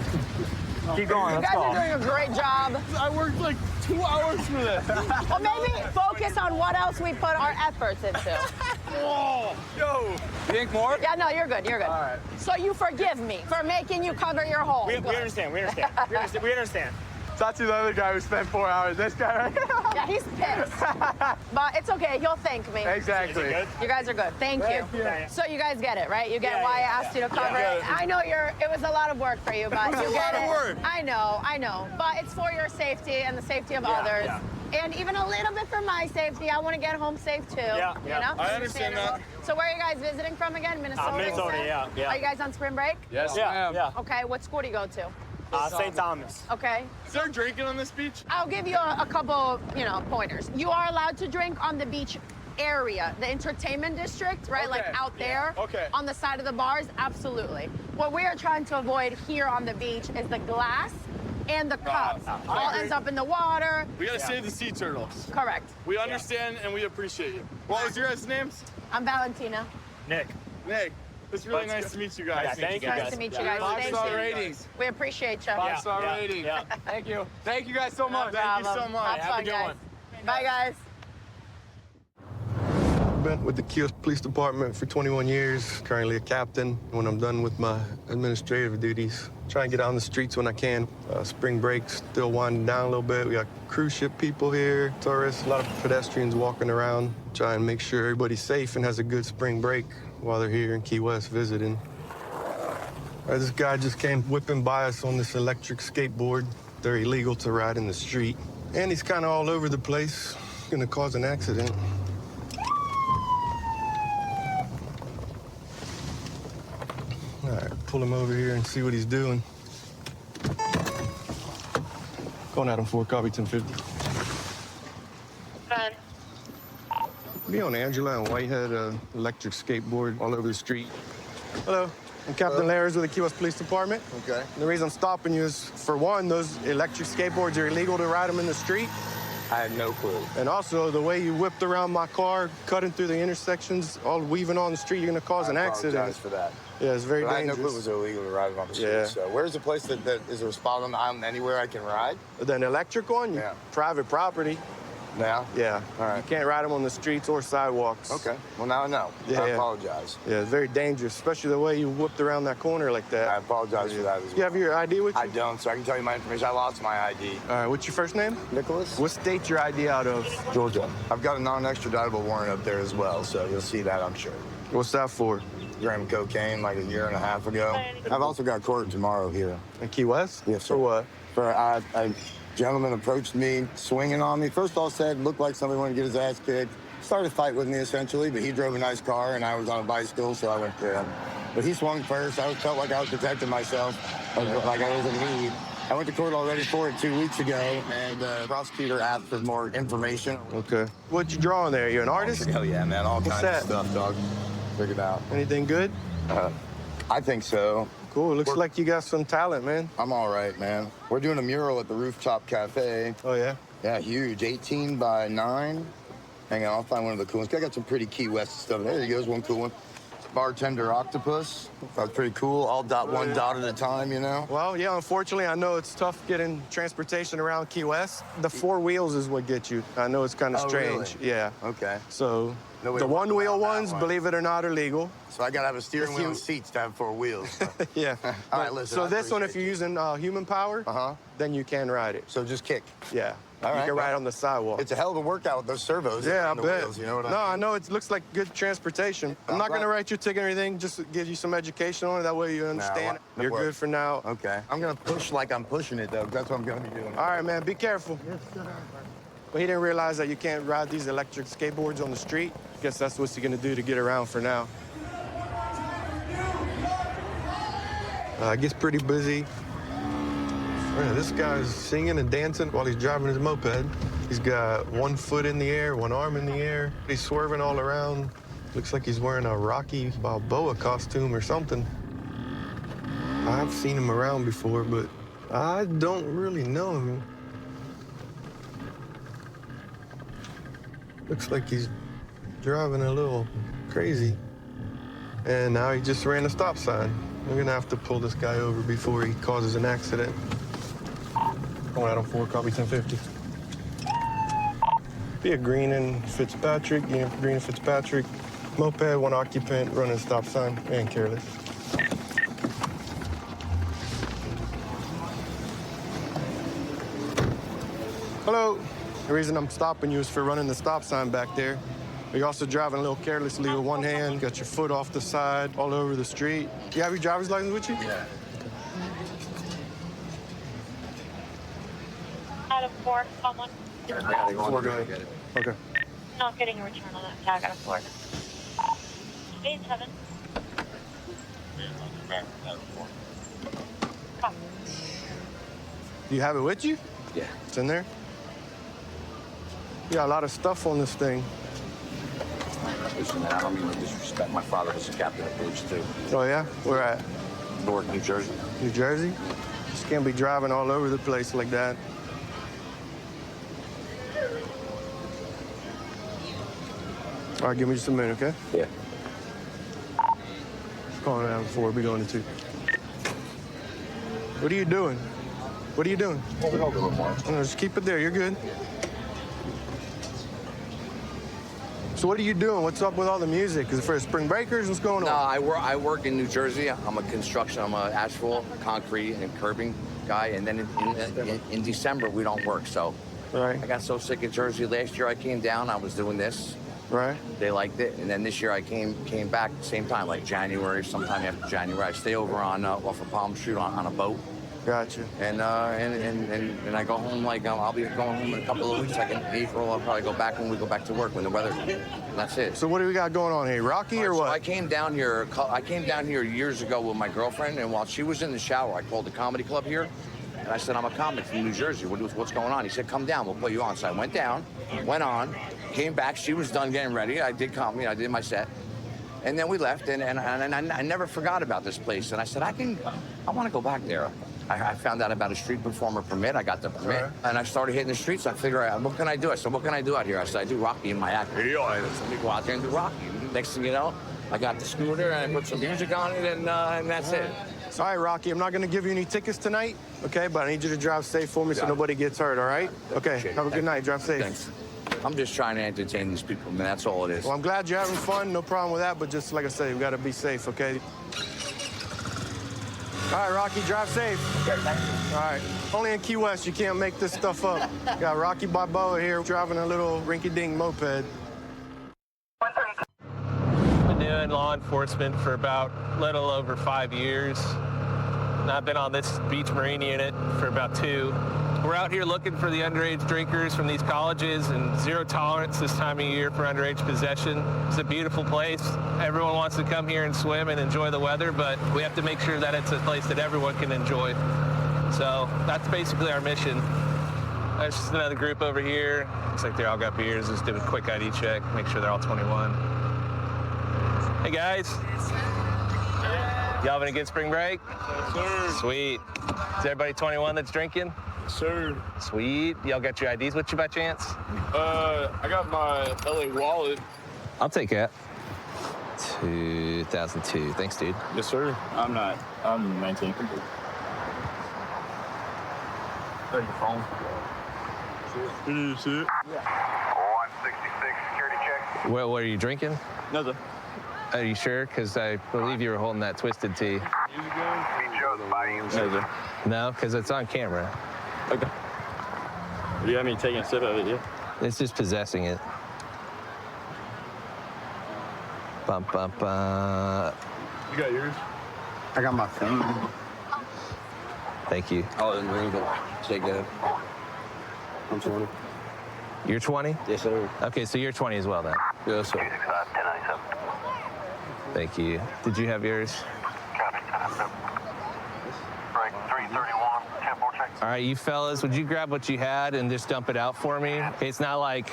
Keep going. You Let's guys go. are doing a great job. I worked like 2 hours for this. Well, maybe focus on what else we put our efforts into. Whoa. Yo. You think more? Yeah, no, you're good. You're good. All right. So you forgive me for making you cover your hole. We Good. understand. We understand. We understand. Talk to the other guy who spent 4 hours. This guy right here. Yeah, he's pissed. But it's okay. He'll thank me. Exactly. You guys are good. Thank you. So you guys get it, right? You get why I asked you to cover it. I know it was a lot of work for you, but you get it. Work. I know. But it's for your safety and the safety of others. And even a little bit for my safety. I want to get home safe too. Yeah. You know? I understand that. So where are you guys visiting from again? Minnesota? Minnesota, you said? yeah. Are you guys on spring break? Yes, ma'am. Yeah. Okay, what school do you go to? St. Thomas. Okay. Is there drinking on this beach? I'll give you a couple, pointers. You are allowed to drink on the beach area, the entertainment district, right? Like Okay. out there, Okay. on the side of the bars, absolutely. What we are trying to avoid here on the beach is the glass and the cups. All ends up in the water. We gotta save the sea turtles. Correct. We understand and we appreciate you. What was your guys' names? I'm Valentina. Nick. Nick. It's really nice to meet you guys. Yeah, thank you, Nice guys. to meet you guys. Thank 5-star you. ratings. We appreciate you. 5-star Yeah, rating. yeah. Thank you. Thank you guys so much. No Thank you so problem. much. Have fun, guys. Bye, guys. Been with the Kios Police Department for 21 years, currently a captain. When I'm done with my administrative duties, try and get out on the streets when I can. Spring break still winding down a little bit. We got cruise ship people here, tourists, a lot of pedestrians walking around. Try and make sure everybody's safe and has a good spring break while they're here in Key West visiting. This guy just came whipping by us on this electric skateboard. They're illegal to ride in the street. And he's kind of all over the place, gonna cause an accident. All right, pull him over here and see what he's doing. Going at him for copy 1050. Be on Angela and Whitehead, electric skateboard all over the street. Hello, I'm Captain Lares with the Key West Police Department. Okay. The reason I'm stopping you is, for one, those electric skateboards are illegal to ride them in the street. I had no clue. And also, the way you whipped around my car, cutting through the intersections, all weaving on the street, you're gonna cause an accident. I apologize for that. Yeah, it's very But I had dangerous. no clue it was illegal to ride on the street. Yeah. So where's the place that is there a spot on the island anywhere I can ride? An electric one? Yeah. Private property. Now? Yeah. All right. You can't ride them on the streets or sidewalks. Okay. Well, now I know. Yeah, I yeah. apologize. Yeah, it's very dangerous, especially the way you whipped around that corner like that. I apologize for that as well. You have your ID with you? I don't, so I can tell you my information. I lost my ID. All right, what's your first name? Nicholas. What state your ID out of? Georgia. I've got a non-extraditable warrant up there as well, so you'll see that, I'm sure. What's that for? Gram of cocaine like a year and a half ago. I've also got court tomorrow here. In Key West? Yes, sir. For what? For a gentleman approached me, swinging on me. First of all, said, looked like somebody wanted to get his ass kicked. Started a fight with me, essentially, but he drove a nice car, and I was on a bicycle, so I went to him. But he swung first. I felt like I was protecting myself, like I was in need. I went to court already for it 2 weeks ago, and the prosecutor asked for more information. Okay. What'd you draw on there? You an artist? Hell yeah, man. All What's kinds that? of stuff, dog. Figured out. Anything good? I think so. Cool. Looks like you got some talent, man. I'm all right, man. We're doing a mural at the Rooftop Cafe. Oh, yeah? Yeah, huge. 18 by 9. Hang on, I'll find one of the cool ones. I got some pretty Key West stuff. There goes one cool one. Bartender octopus. That's pretty cool. All one dot at a time, you know? Well, yeah, unfortunately, I know it's tough getting transportation around Key West. The 4 wheels is what gets you. I know it's kind of Oh, strange. really? Yeah. Okay. So No way the to walk one-wheel around that ones, one. believe it or not, are legal. So I gotta have a steering If wheel you- and seats to have 4 wheels. Yeah. All right, listen. So I this one, if appreciate you're using human power, then you can ride it. So just kick. Yeah. All you right, can ride well, on the sidewalk. It's a hell of a workout with those servos. Yeah, I on the bet. Wheels, you know what No, I I mean? know it looks like good transportation. I'm not going to write you a ticket or anything, just to give you some education on it. That way you understand. Nah, You're work. good for now. Okay. I'm gonna push like I'm pushing it, though. That's what I'm gonna be doing. All right, man, be careful. But he didn't realize that you can't ride these electric skateboards on the street. guess that's what he's gonna do to get around for now. It gets pretty busy. This guy's singing and dancing while he's driving his moped. He's got one foot in the air, one arm in the air. He's swerving all around. Looks like he's wearing a Rocky Balboa costume or something. I've seen him around before, but I don't really know him. Looks like he's driving a little crazy. And now he just ran a stop sign. We're gonna have to pull this guy over before he causes an accident. Going out on 4, copy 1050. Be a Green and Fitzpatrick, Green and Fitzpatrick. Moped, one occupant, running stop sign, and careless. Hello. The reason I'm stopping you is for running the stop sign back there. You're also driving a little carelessly with one hand, got your foot off the side, all over the street. You have your driver's license with you? Yeah. Out of 4, someone. I gotta go. 4, go ahead. Okay. Not getting a return on that tag out of 4. 8-7. Copy. Do you have it with you? Yeah. It's in there? You got a lot of stuff on this thing. Listen, man, I don't mean to disrespect. My father was a captain of police, too. Oh, yeah? Where at? Newark, New Jersey. New Jersey? Just can't be driving all over the place like that. All right, give me just a minute, okay? Yeah. Calling down 4, be going to 2. What are you doing? What are you doing? No, just keep it there, you're good. So what are you doing? What's up with all the music? Is it for spring breakers? What's going on? No, I work in New Jersey. I'm an asphalt, concrete, and curbing guy. And then in December, we don't work, so. Right. I got so sick of Jersey. Last year I came down, I was doing this. Right. They liked it. And then this year I came back at the same time, like January, sometime after January. I stay over on off of Palm Street on a boat. Gotcha. And I go home, like, I'll be going home in a couple of weeks. Like in April, I'll probably go back when we go back to work, when the weather, that's it. So what do we got going on here? Rocky or what? So I came down here years ago with my girlfriend, and while she was in the shower, I called the comedy club here, and I said, I'm a comic from New Jersey. What's going on? He said, come down, we'll put you on. So I went down, went on, came back. She was done getting ready. I did comedy, I did my set. And then we left, and I never forgot about this place. And I said, I want to go back there. I found out about a street performer permit. I got the permit, and I started hitting the streets. I figured, what can I do? I said, what can I do out here? I said, I do Rocky in my act. I said, let me go out there and do Rocky. Next thing you know, I got the scooter, and I put some music on it, and that's it. All right, Rocky, I'm not going to give you any tickets tonight, okay? But I need you to drive safe for me so nobody gets hurt, all right? Okay, have a good night. Drive safe. Thanks. I'm just trying to entertain these people, man. That's all it is. Well, I'm glad you're having fun. No problem with that. But just like I said, we got to be safe, okay? All right, Rocky, drive safe. Okay, thank you. All right. Only in Key West, you can't make this stuff up. Got Rocky Balboa here driving a little rinky-dink moped. Been doing law enforcement for about a little over 5 years. And I've been on this beach marine unit for about 2. We're out here looking for the underage drinkers from these colleges, and zero tolerance this time of year for underage possession. It's a beautiful place. Everyone wants to come here and swim and enjoy the weather, but we have to make sure that it's a place that everyone can enjoy. So that's basically our mission. There's just another group over here. Looks like they all got beers. Just do a quick ID check, make sure they're all 21. Hey guys. Y'all having a good spring break? Yes, sir. Sweet. Is everybody 21 that's drinking? Yes, sir. Sweet. Y'all got your IDs with you by chance? I got my LA wallet. I'll take that. 2002. Thanks, dude. Yes, sir. I'm 19. Oh, your phone. It is it. 166 security check. What are you drinking? Nothing. Are you sure? Because I believe you were holding that Twisted Tea. No, because it's on camera. Okay. Do you have me taking a sip of it, yeah? It's just possessing it. Bum, bum, bum. You got yours? I got my phone. Thank you. Oh, and ring it. Take it. I'm 20. You're 20? Yes, sir. Okay, so you're 20 as well then. Yes, sir. 1097. Thank you. Did you have yours? Copy. Break 331. 10-4 check. All right, you fellas, would you grab what you had and just dump it out for me? It's not like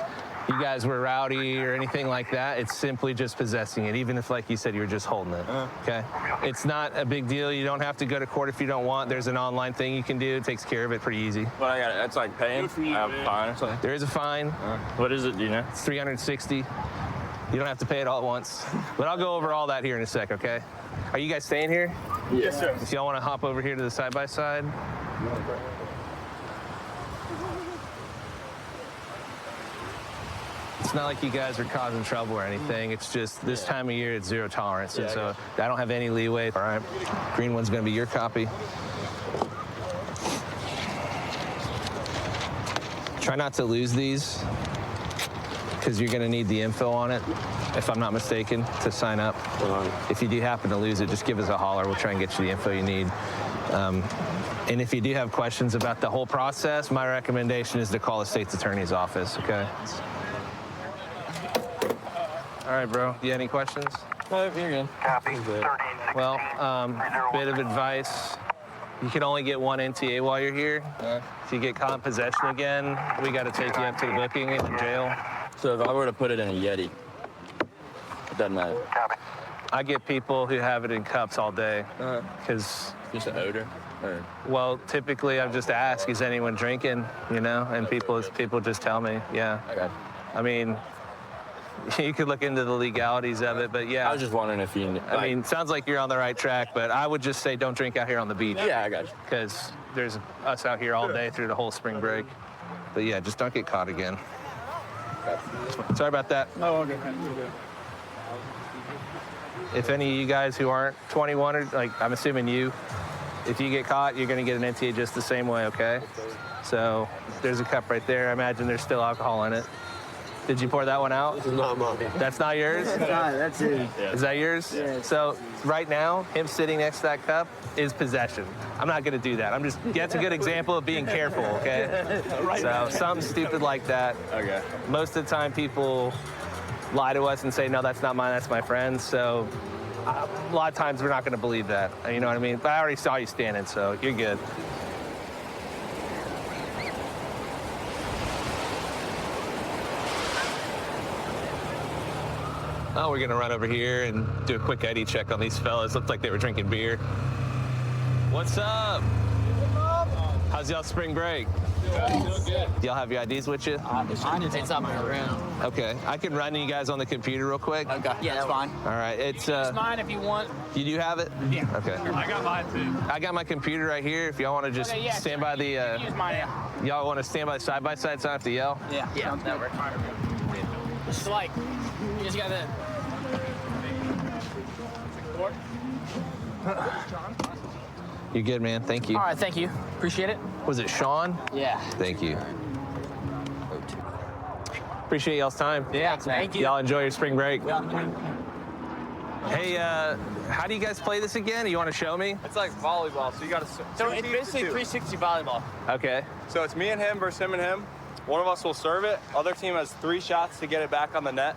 you guys were rowdy or anything like that. It's simply just possessing it, even if, like you said, you were just holding it, okay? It's not a big deal. You don't have to go to court if you don't want. There's an online thing you can do. It takes care of it pretty easy. But I got it. That's like paying. I have a fine or something. There is a fine. What is it, do you know? It's $360. You don't have to pay it all at once. But I'll go over all that here in a sec, okay? Are you guys staying here? Yes, sir. If y'all want to hop over here to the side-by-side. It's not like you guys are causing trouble or anything. It's just this time of year, it's zero tolerance. And so I don't have any leeway. All right, green one's gonna be your copy. Try not to lose these because you're gonna need the info on it, if I'm not mistaken, to sign up. If you do happen to lose it, just give us a holler. We'll try and get you the info you need. And if you do have questions about the whole process, my recommendation is to call the state's attorney's office, okay? All right, bro. You have any questions? No, you're good. Copy. Well, bit of advice. You can only get one NTA while you're here. If you get caught in possession again, we got to take you up to the booking and to jail. So if I were to put it in a Yeti, it doesn't matter. Copy. I get people who have it in cups all day because Just an odor? Or? well, typically I've just asked, is anyone drinking, you know? And people just tell me, yeah. Okay. I mean, you could look into the legalities of it, but yeah. I was just wondering if you... I mean, sounds like you're on the right track, but I would just say don't drink out here on the beach. Yeah, I got you. Because there's us out here all day through the whole spring break. But yeah, just don't get caught again. Sorry about that. No, okay. If any of you guys who aren't 21, or like I'm assuming you, if you get caught, you're gonna get an NTA just the same way, okay? So there's a cup right there. I imagine there's still alcohol in it. Did you pour that one out? This is not mine. That's not yours? That's it. Is that yours? Yeah. So right now, him sitting next to that cup is possession. I'm not gonna do that. That's a good example of being careful, okay? So something stupid like that. Okay. Most of the time people lie to us and say, no, that's not mine, that's my friend's. So a lot of times we're not gonna believe that. You know what I mean? But I already saw you standing, so you're good. Oh, we're gonna run over here and do a quick ID check on these fellas. Looked like they were drinking beer. What's up? How's y'all spring break? Good. Y'all have your IDs with you? It's on my room. Okay, I can run you guys on the computer real quick. Okay. Yeah, that's fine. All right, it's mine if you want. You do have it? Yeah. Okay. I got mine too. I got my computer right here. If y'all want to just stand by the, Use mine. y'all want to stand by the side by side, so I don't have to yell. Yeah. Yeah. That works. Just like you just gotta. You're good, man. Thank you. All right, thank you. Appreciate it. Was it Sean? Yeah. Thank you. Appreciate y'all's time. Yeah, thank you. Y'all enjoy your spring break. Hey, how do you guys play this again? You want to show me? It's like volleyball, so you got to. So it's basically 360 volleyball. Okay. So it's me and him versus him and him. One of us will serve it. Other team has 3 shots to get it back on the net,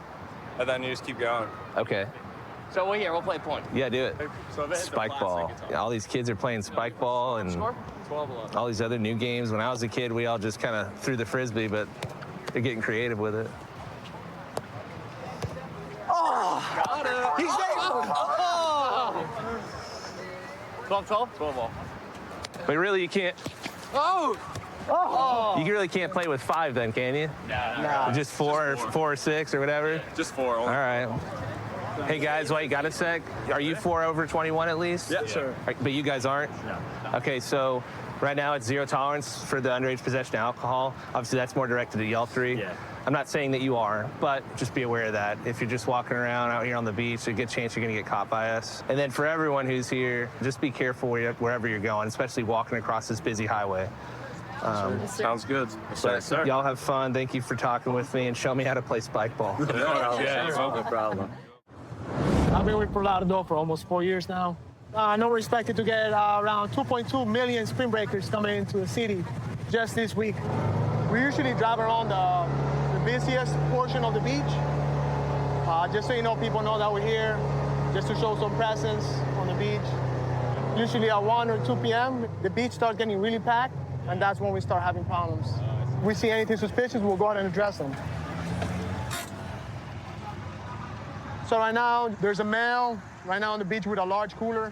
and then you just keep going. Okay. So we'll play point. Yeah, do it. So if it hits the Spike flat ball. second time. Yeah, all these kids are playing spike ball and 12-11. all these other new games. When I was a kid, we all just kind of threw the frisbee, but they're getting creative with it. Oh! Got it! He's there! Oh! 12-12? 12-ball. But really, you can't. Oh! Oh! You really can't play with 5 then, can you? No. Just 4 or 6 or whatever? Just 4. All right. Hey guys, wait, got a sec? Are you 4 over 21 at least? Yeah, sure. But you guys aren't? No. Okay, so right now it's zero tolerance for the underage possession of alcohol. Obviously that's more directed to y'all 3. Yeah. I'm not saying that you are, but just be aware of that. If you're just walking around out here on the beach, there's a good chance you're gonna get caught by us. And then for everyone who's here, just be careful wherever you're going, especially walking across this busy highway. Sounds good. So y'all have fun. Thank you for talking with me and show me how to play spike ball. No problem. I've been with Fort Lauderdale for almost 4 years now. I know we're expected to get around 2.2 million spring breakers coming into the city just this week. We usually drive around the busiest portion of the beach, Just so you know, people know that we're here, just to show some presence on the beach. Usually at 1 or 2 p.m., the beach starts getting really packed, and that's when we start having problems. If we see anything suspicious, we'll go ahead and address them. So right now, there's a male right now on the beach with a large cooler.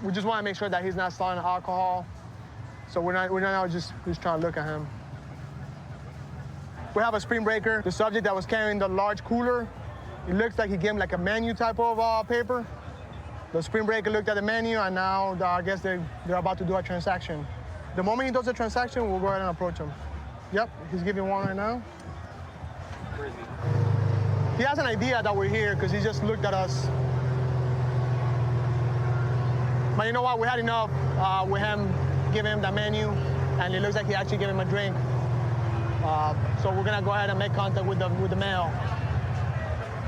We just want to make sure that he's not selling alcohol. So we're not now just trying to look at him. We have a spring breaker. The subject that was carrying the large cooler, it looks like he gave him like a menu type of paper. The spring breaker looked at the menu, and now I guess they're about to do a transaction. The moment he does the transaction, we'll go ahead and approach him. Yep, he's giving one right now. Where is he? He has an idea that we're here because he just looked at us. But you know what? We had enough with him giving him the menu, and it looks like he actually gave him a drink. So we're gonna go ahead and make contact with the male.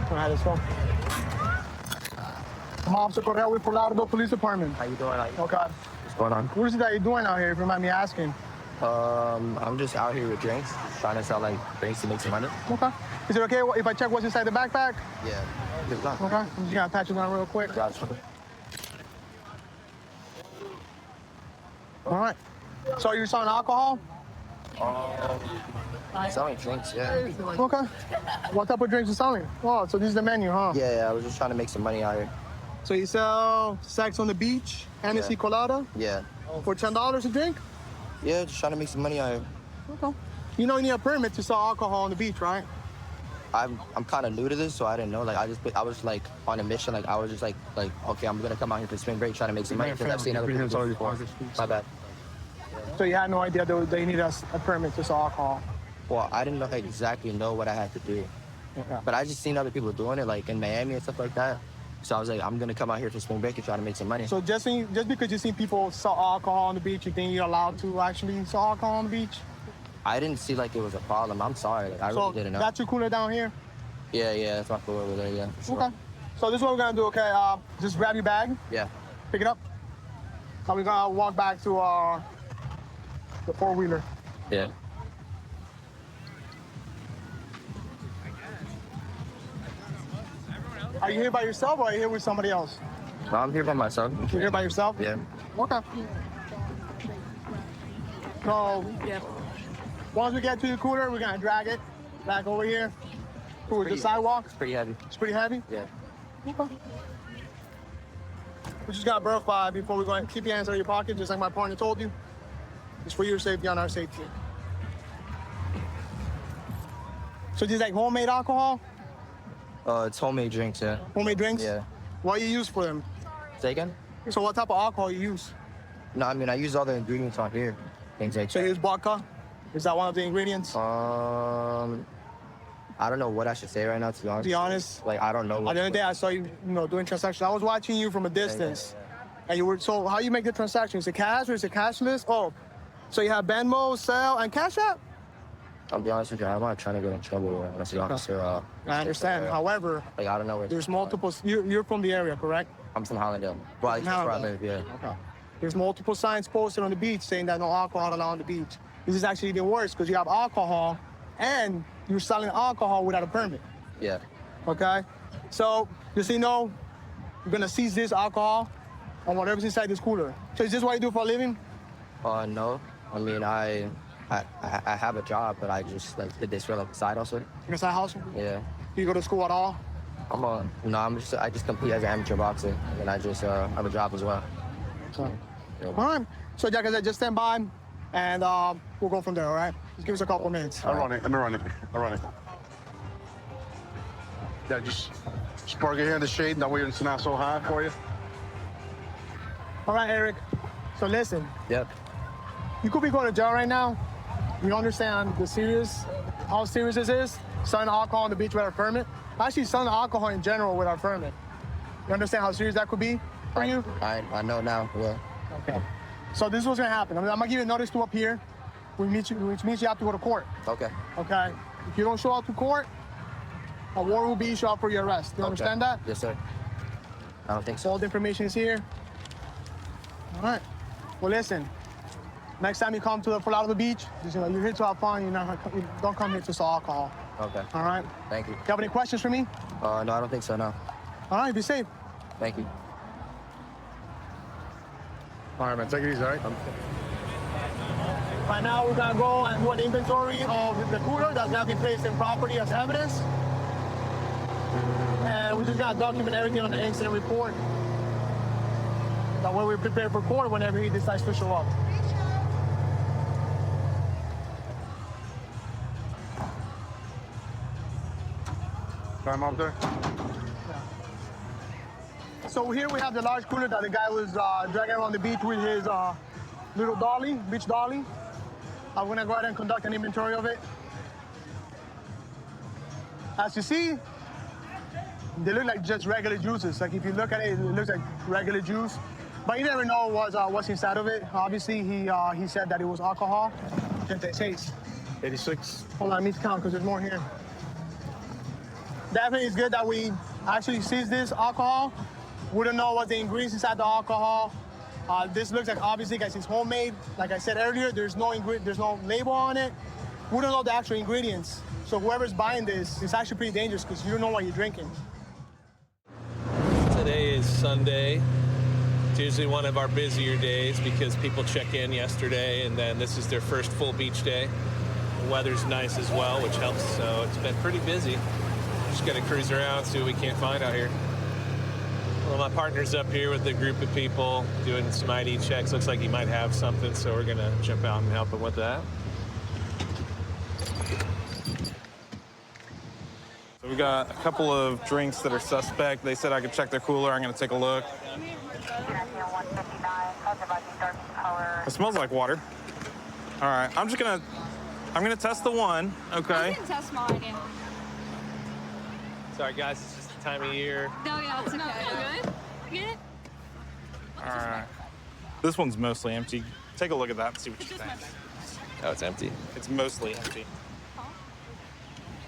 All right, let's go. I'm Officer Correa with Fort Lauderdale Police Department. How you doing? Okay. What's going on? What is it that you're doing out here, if you mind me asking? I'm just out here with drinks, trying to sell like drinks to make some money. Okay. Is it okay if I check what's inside the backpack? Yeah. Good luck. Okay. I'm just gonna patch it down real quick. Gotcha. All right. So you're selling alcohol? Selling drinks, yeah. Okay. What type of drinks you selling? Oh, so this is the menu, huh? Yeah, I was just trying to make some money out here. So you sell Sex on the Beach, Hennessy Colada? Yeah. For $10 a drink? Yeah, just trying to make some money out here. Okay. You know you need a permit to sell alcohol on the beach, right? I'm kind of new to this, so I didn't know. Like I was like on a mission. Like I was just like okay, I'm gonna come out here for spring break, trying to make some money because I've seen other people do it before. My bad. So you had no idea they need a permit to sell alcohol? Well, I didn't exactly know what I had to do. Okay. But I just seen other people doing it, like in Miami and stuff like that. So I was like, I'm gonna come out here for spring break and try to make some money. So just because you see people sell alcohol on the beach, you think you're allowed to actually sell alcohol on the beach? I didn't see like it was a problem. I'm sorry, like, I really didn't know. That's your cooler down here? Yeah, that's my cooler over there, yeah. Sure. Okay. So this is what we're gonna do, okay? Just grab your bag. Yeah. Pick it up. Now we're gonna walk back to the four-wheeler. Yeah. Are you here by yourself or are you here with somebody else? No, I'm here by myself. You're here by yourself? Yeah. Okay. So, once we get to the cooler, we're gonna drag it back over here towards the sidewalk. It's pretty heavy. It's pretty heavy? Yeah. Okay. We just got verify before we go and keep your hands out of your pocket, just like my partner told you. It's for your safety and our safety. So this is like homemade alcohol? It's homemade drinks, yeah. Homemade drinks? Yeah. What do you use for them? Say again? So what type of alcohol you use? No, I mean, I use all the ingredients on here. Things like So you use vodka? Is that one of the ingredients? I don't know what I should say right now, to be honest. To be honest? Like, I don't know. The other day I saw you, doing transactions. I was watching you from a distance. And you were, so how you make the transaction? Is it cash or is it cashless? Oh, so you have Venmo, Zelle, and Cash App? I'll be honest with you, I'm not trying to get in trouble unless the officer. I understand. However, like, I don't know where there's multiple. You're from the area, correct? I'm from Hollandale. Well, that's where I live, yeah. Okay. There's multiple signs posted on the beach saying that no alcohol allowed on the beach. This is actually even worse because you have alcohol and you're selling alcohol without a permit. Yeah. Okay? So, just so you know, you're gonna seize this alcohol and whatever's inside this cooler. So is this what you do for a living? No. I mean, I have a job, but I just did this for like a side hustle. Your side hustle? Yeah. Do you go to school at all? I just compete as an amateur boxer, and I just have a job as well. So, all right. So, Jack, just stand by, and we'll go from there. All right? Just give us a couple minutes. I'm running. Yeah, just park it here in the shade. That way it's not so hot for you. All right, Eric. So listen. Yep. You could be going to jail right now. You understand how serious this is? Selling alcohol on the beach without a permit. Actually, selling alcohol in general without a permit. You understand how serious that could be for you? I know now. Yeah. Okay. So this is what's gonna happen. I'm gonna give you a notice to up here, which means you have to go to court. Okay. Okay. If you don't show up to court, a warrant will be issued out for your arrest. You understand that? Yes, sir. I don't think so. All the information is here. All right. Well, listen. Next time you come to the Fort Lauderdale Beach, you're here to have fun. You don't come here to sell alcohol. Okay. All right? Thank you. You have any questions for me? No, I don't think so, no. All right, be safe. Thank you. All right, man, take it easy, all right? Right now, we're gonna go and do an inventory of the cooler that's gonna be placed in property as evidence. And we just gotta document everything on the incident report. That way we're prepared for court whenever he decides to show up. Time up there? So here we have the large cooler that the guy was dragging around the beach with his little dolly, beach dolly. I'm gonna go ahead and conduct an inventory of it. As you see, they look like just regular juices. Like if you look at it, it looks like regular juice. But you never know what's inside of it. Obviously, he said that it was alcohol. 86. 86. Hold on, I need to count because there's more here. Definitely it's good that we actually seized this alcohol. We don't know what the ingredients inside the alcohol. This looks like, obviously, guys, it's homemade. Like I said earlier, there's no label on it. We don't know the actual ingredients. So whoever's buying this, it's actually pretty dangerous because you don't know what you're drinking. Today is Sunday. It's usually one of our busier days because people check in yesterday and then this is their first full beach day. The weather's nice as well, which helps, so it's been pretty busy. Just gotta cruise around, see what we can't find out here. Well, my partner's up here with a group of people doing some ID checks. Looks like he might have something, so we're gonna jump out and help him with that. So we got a couple of drinks that are suspect. They said I could check their cooler. I'm gonna take a look. It smells like water. All right, I'm gonna test the one, okay? You can test mine, yeah. Sorry guys, it's just the time of year. No, yeah, it's okay. Good? You get it? All right. This one's mostly empty. Take a look at that and see what you think. Oh, it's empty. It's mostly empty.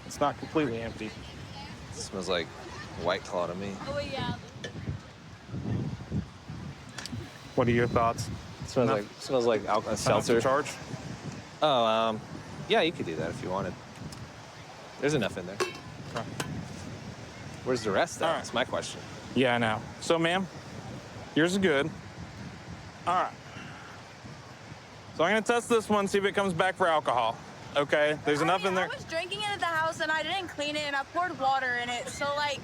It's not completely empty. It smells like White Claw to me. Oh, yeah. What are your thoughts? It smells like alcohol seltzer. Charge? Oh, yeah, you could do that if you wanted. There's enough in there. Okay. Where's the rest, though? All right. That's my question. Yeah, I know. So, ma'am, yours is good. All right. So I'm gonna test this one, see if it comes back for alcohol. Okay, there's enough in there. I was drinking it at the house and I didn't clean it and I poured water in it. So like,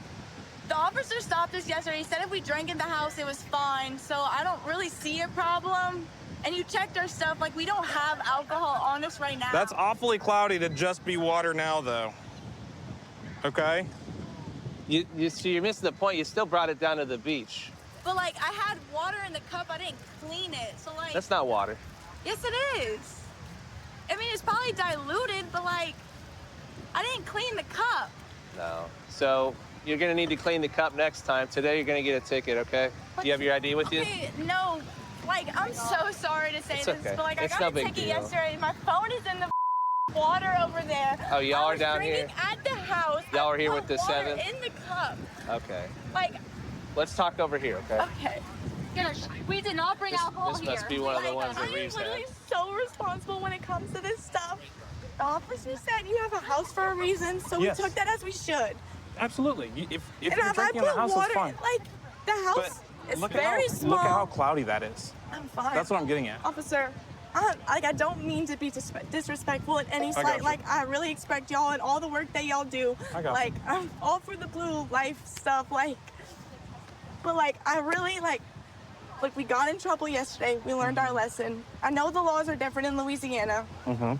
the officer stopped us yesterday. He said if we drank in the house, it was fine. So I don't really see a problem. And you checked our stuff, like we don't have alcohol on us right now. That's awfully cloudy to just be water now, though. Okay? You missed the point. You still brought it down to the beach. But like, I had water in the cup. I didn't clean it. So like. That's not water. Yes, it is. I mean, it's probably diluted, but like, I didn't clean the cup. No. So you're gonna need to clean the cup next time. Today you're gonna get a ticket, okay? Do you have your ID with you? Okay, no. Like, I'm so sorry to say It's this, okay. but like, It's I no got a big ticket deal. yesterday. My phone is in the water over there. Oh, y'all are down I was here? drinking at the house. Y'all I are here put with the water 7? in the cup. Okay. Like, Let's talk over here, okay? okay. We did not bring alcohol This here. must be one of the ones that I am Reeves had. literally so responsible when it comes to this stuff. The officer said you have a house for a reason, so Yes. we took that as we should. Absolutely. If And you're if I drinking in the put house, water, it's fine. like, the house is very small. Look at how cloudy that is. I'm fine. That's what I'm getting at. Officer, I don't mean to be disrespectful in any I got slight. you. Like, I really expect y'all and all the work that y'all do. I got like, you. I'm all for the blue life stuff. Like, but like, I really like, we got in trouble yesterday. We learned our lesson. I know the laws are different in Louisiana. Mm-hmm.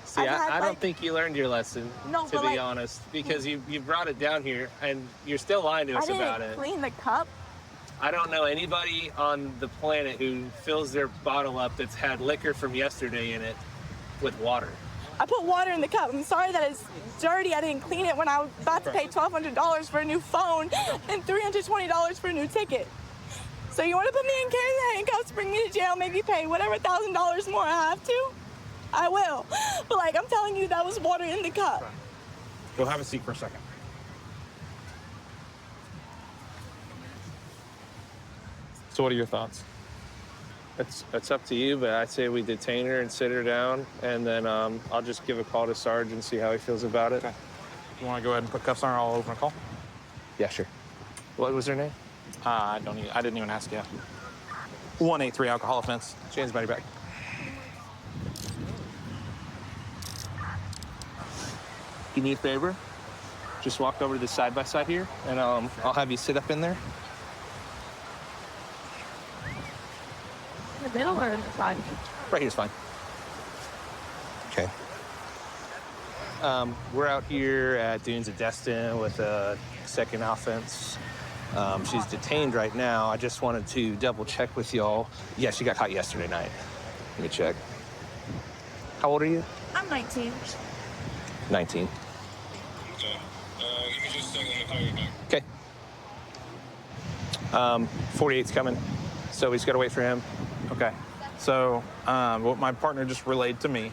See, I've had, I don't like- think you learned your lesson, No, to but, be like- honest, because you brought it down here and you're still lying to I us about didn't it. clean the cup. I don't know anybody on the planet who fills their bottle up that's had liquor from yesterday in it with water. I put water in the cup. I'm sorry that it's dirty. I didn't clean it when I was about to pay $1,200 for a new phone and $320 for a new ticket. So you want to put me in handcuffs, bring me to jail, maybe pay whatever $1,000 more I have to? I will. But like, I'm telling you, that was water in the cup. Go have a seat for a second. So what are your thoughts? It's up to you, but I'd say we detain her and sit her down, and then I'll just give a call to Sarge and see how he feels about it. Okay. You want to go ahead and put cuffs on her? I'll open a call. Yeah, sure. What was her name? I didn't even ask you. 183 alcohol offense. James body bag. Do me a favor. Just walk over to the side-by-side here, and I'll have you sit up in there. In the middle or in the front? Right here's fine. Okay. We're out here at Dunes of Destin with a second offense. She's detained right now. I just wanted to double check with y'all. Yeah, she got caught yesterday night. Let me check. How old are you? I'm 19. 19. Okay. 48's coming, so we just gotta wait for him. Okay. So what my partner just relayed to me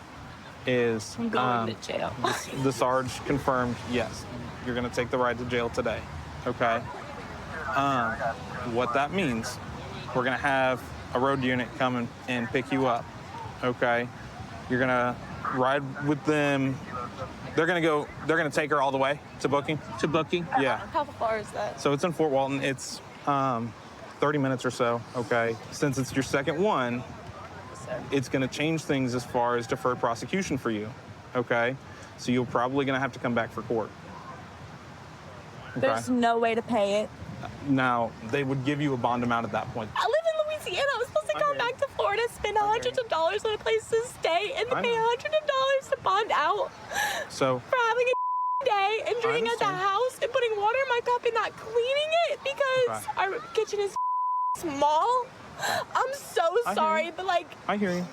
is I'm going to jail. the Sarge confirmed, yes, you're gonna take the ride to jail today. Okay. What that means, we're gonna have a road unit come and pick you up. Okay. You're gonna ride with them. They're gonna take her all the way to booking. To booking? Yeah. How far is that? So it's in Fort Walton. It's 30 minutes or so, okay? Since it's your second one, it's gonna change things as far as deferred prosecution for you, okay? So you're probably gonna have to come back for court. Okay? There's no way to pay it. Now, they would give you a bond amount at that point. I live in Louisiana. I was supposed to come back to Florida, spend hundreds of dollars on a place to stay, and to pay hundreds of dollars to bond out So, for having a day and drinking at the house and putting water in my cup and not cleaning it because our kitchen is small. I'm so sorry, but like, I hear you.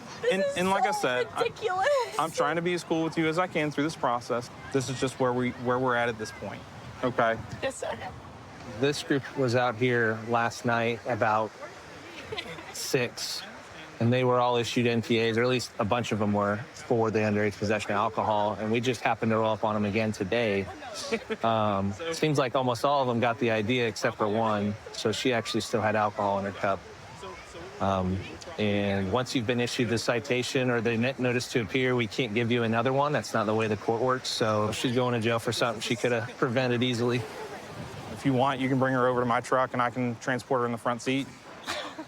And like I said, ridiculous. I'm trying to be as cool with you as I can through this process. This is just where we're at this point, okay? Yes, sir. This group was out here last night about 6, and they were all issued NPAs, or at least a bunch of them were, for the underage possession of alcohol, and we just happened to roll up on them again today. Seems like almost all of them got the idea except for one, so she actually still had alcohol in her cup. And once you've been issued the citation or the notice to appear, we can't give you another one. That's not the way the court works, so she's going to jail for something she could have prevented easily. If you want, you can bring her over to my truck and I can transport her in the front seat.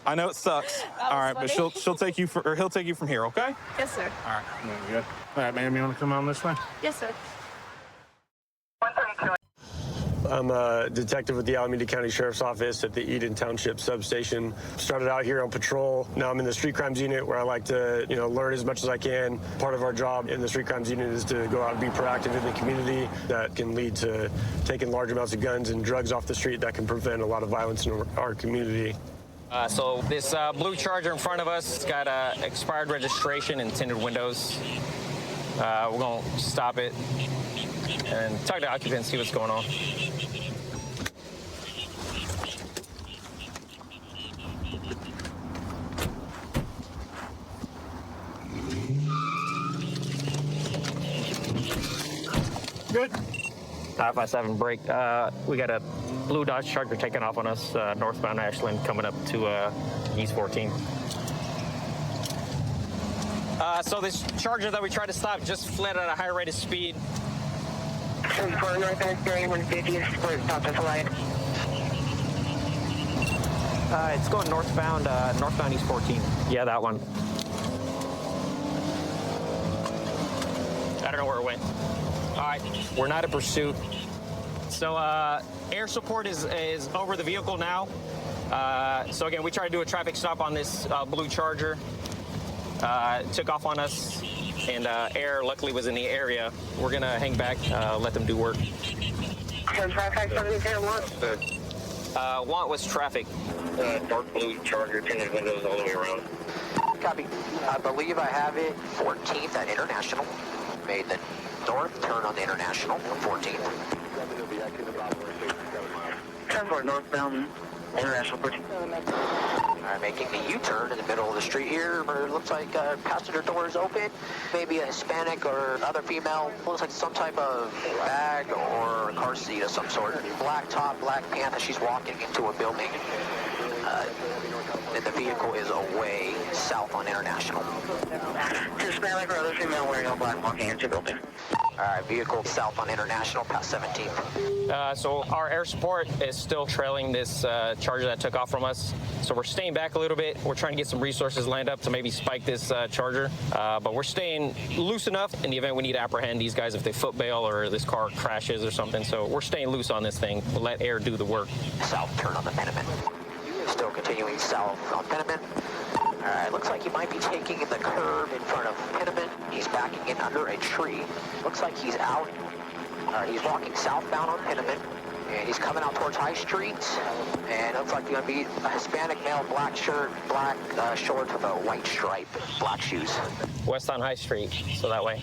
I know it sucks. All right, but she'll take you he'll take you from here, okay? Yes, sir. All right. Good. All right, ma'am, you want to come on this way? Yes, sir. I'm a detective with the Alameda County Sheriff's Office at the Eden Township substation. Started out here on patrol. Now I'm in the street crimes unit where I like to, learn as much as I can. Part of our job in the street crimes unit is to go out and be proactive in the community. That can lead to taking large amounts of guns and drugs off the street that can prevent a lot of violence in our community. So this blue Charger in front of us, it's got expired registration and tinted windows. We're going to stop it and talk to the occupant and see what's going on. Good. 557 break. We got a blue Dodge Charger taking off on us, northbound Ashland, coming up to East 14. So this Charger that we tried to stop just fled at a high rate of speed. For northbound Ferry 150, stop at the light. It's going northbound East 14. Yeah, that one. I don't know where it went. All right, we're not in pursuit. So air support is over the vehicle now. So again, we tried to do a traffic stop on this blue Charger. It took off on us, and air luckily was in the area. We're gonna hang back, let them do work. Want was traffic. Dark blue Charger, tinted windows all the way around. Copy. I believe I have it 14th at International. Made the north turn on the International from 14th. Turn for northbound International 14th. Alright, making the U-turn in the middle of the street here, where it looks like passenger door is open. Maybe a Hispanic or other female. Looks like some type of bag or car seat of some sort. Black top, black pants. She's walking into a building. And the vehicle is away south on International. Hispanic or other female wearing all black walking into a building. All right, vehicle south on International, past 17th. So our air support is still trailing this Charger that took off from us. So we're staying back a little bit. We're trying to get some resources lined up to maybe spike this Charger. But we're staying loose enough in the event we need to apprehend these guys if they foot bail or this car crashes or something. So we're staying loose on this thing. We'll let air do the work. South turn on the Penniman. Still continuing south on Penniman. All right, looks like he might be taking the curve in front of Penniman. He's backing in under a tree. Looks like he's out. He's walking southbound on Penniman, and he's coming out towards High Street. And it looks like he's going to be a Hispanic male, black shirt, black shorts with a white stripe, black shoes. West on High Street, so that way.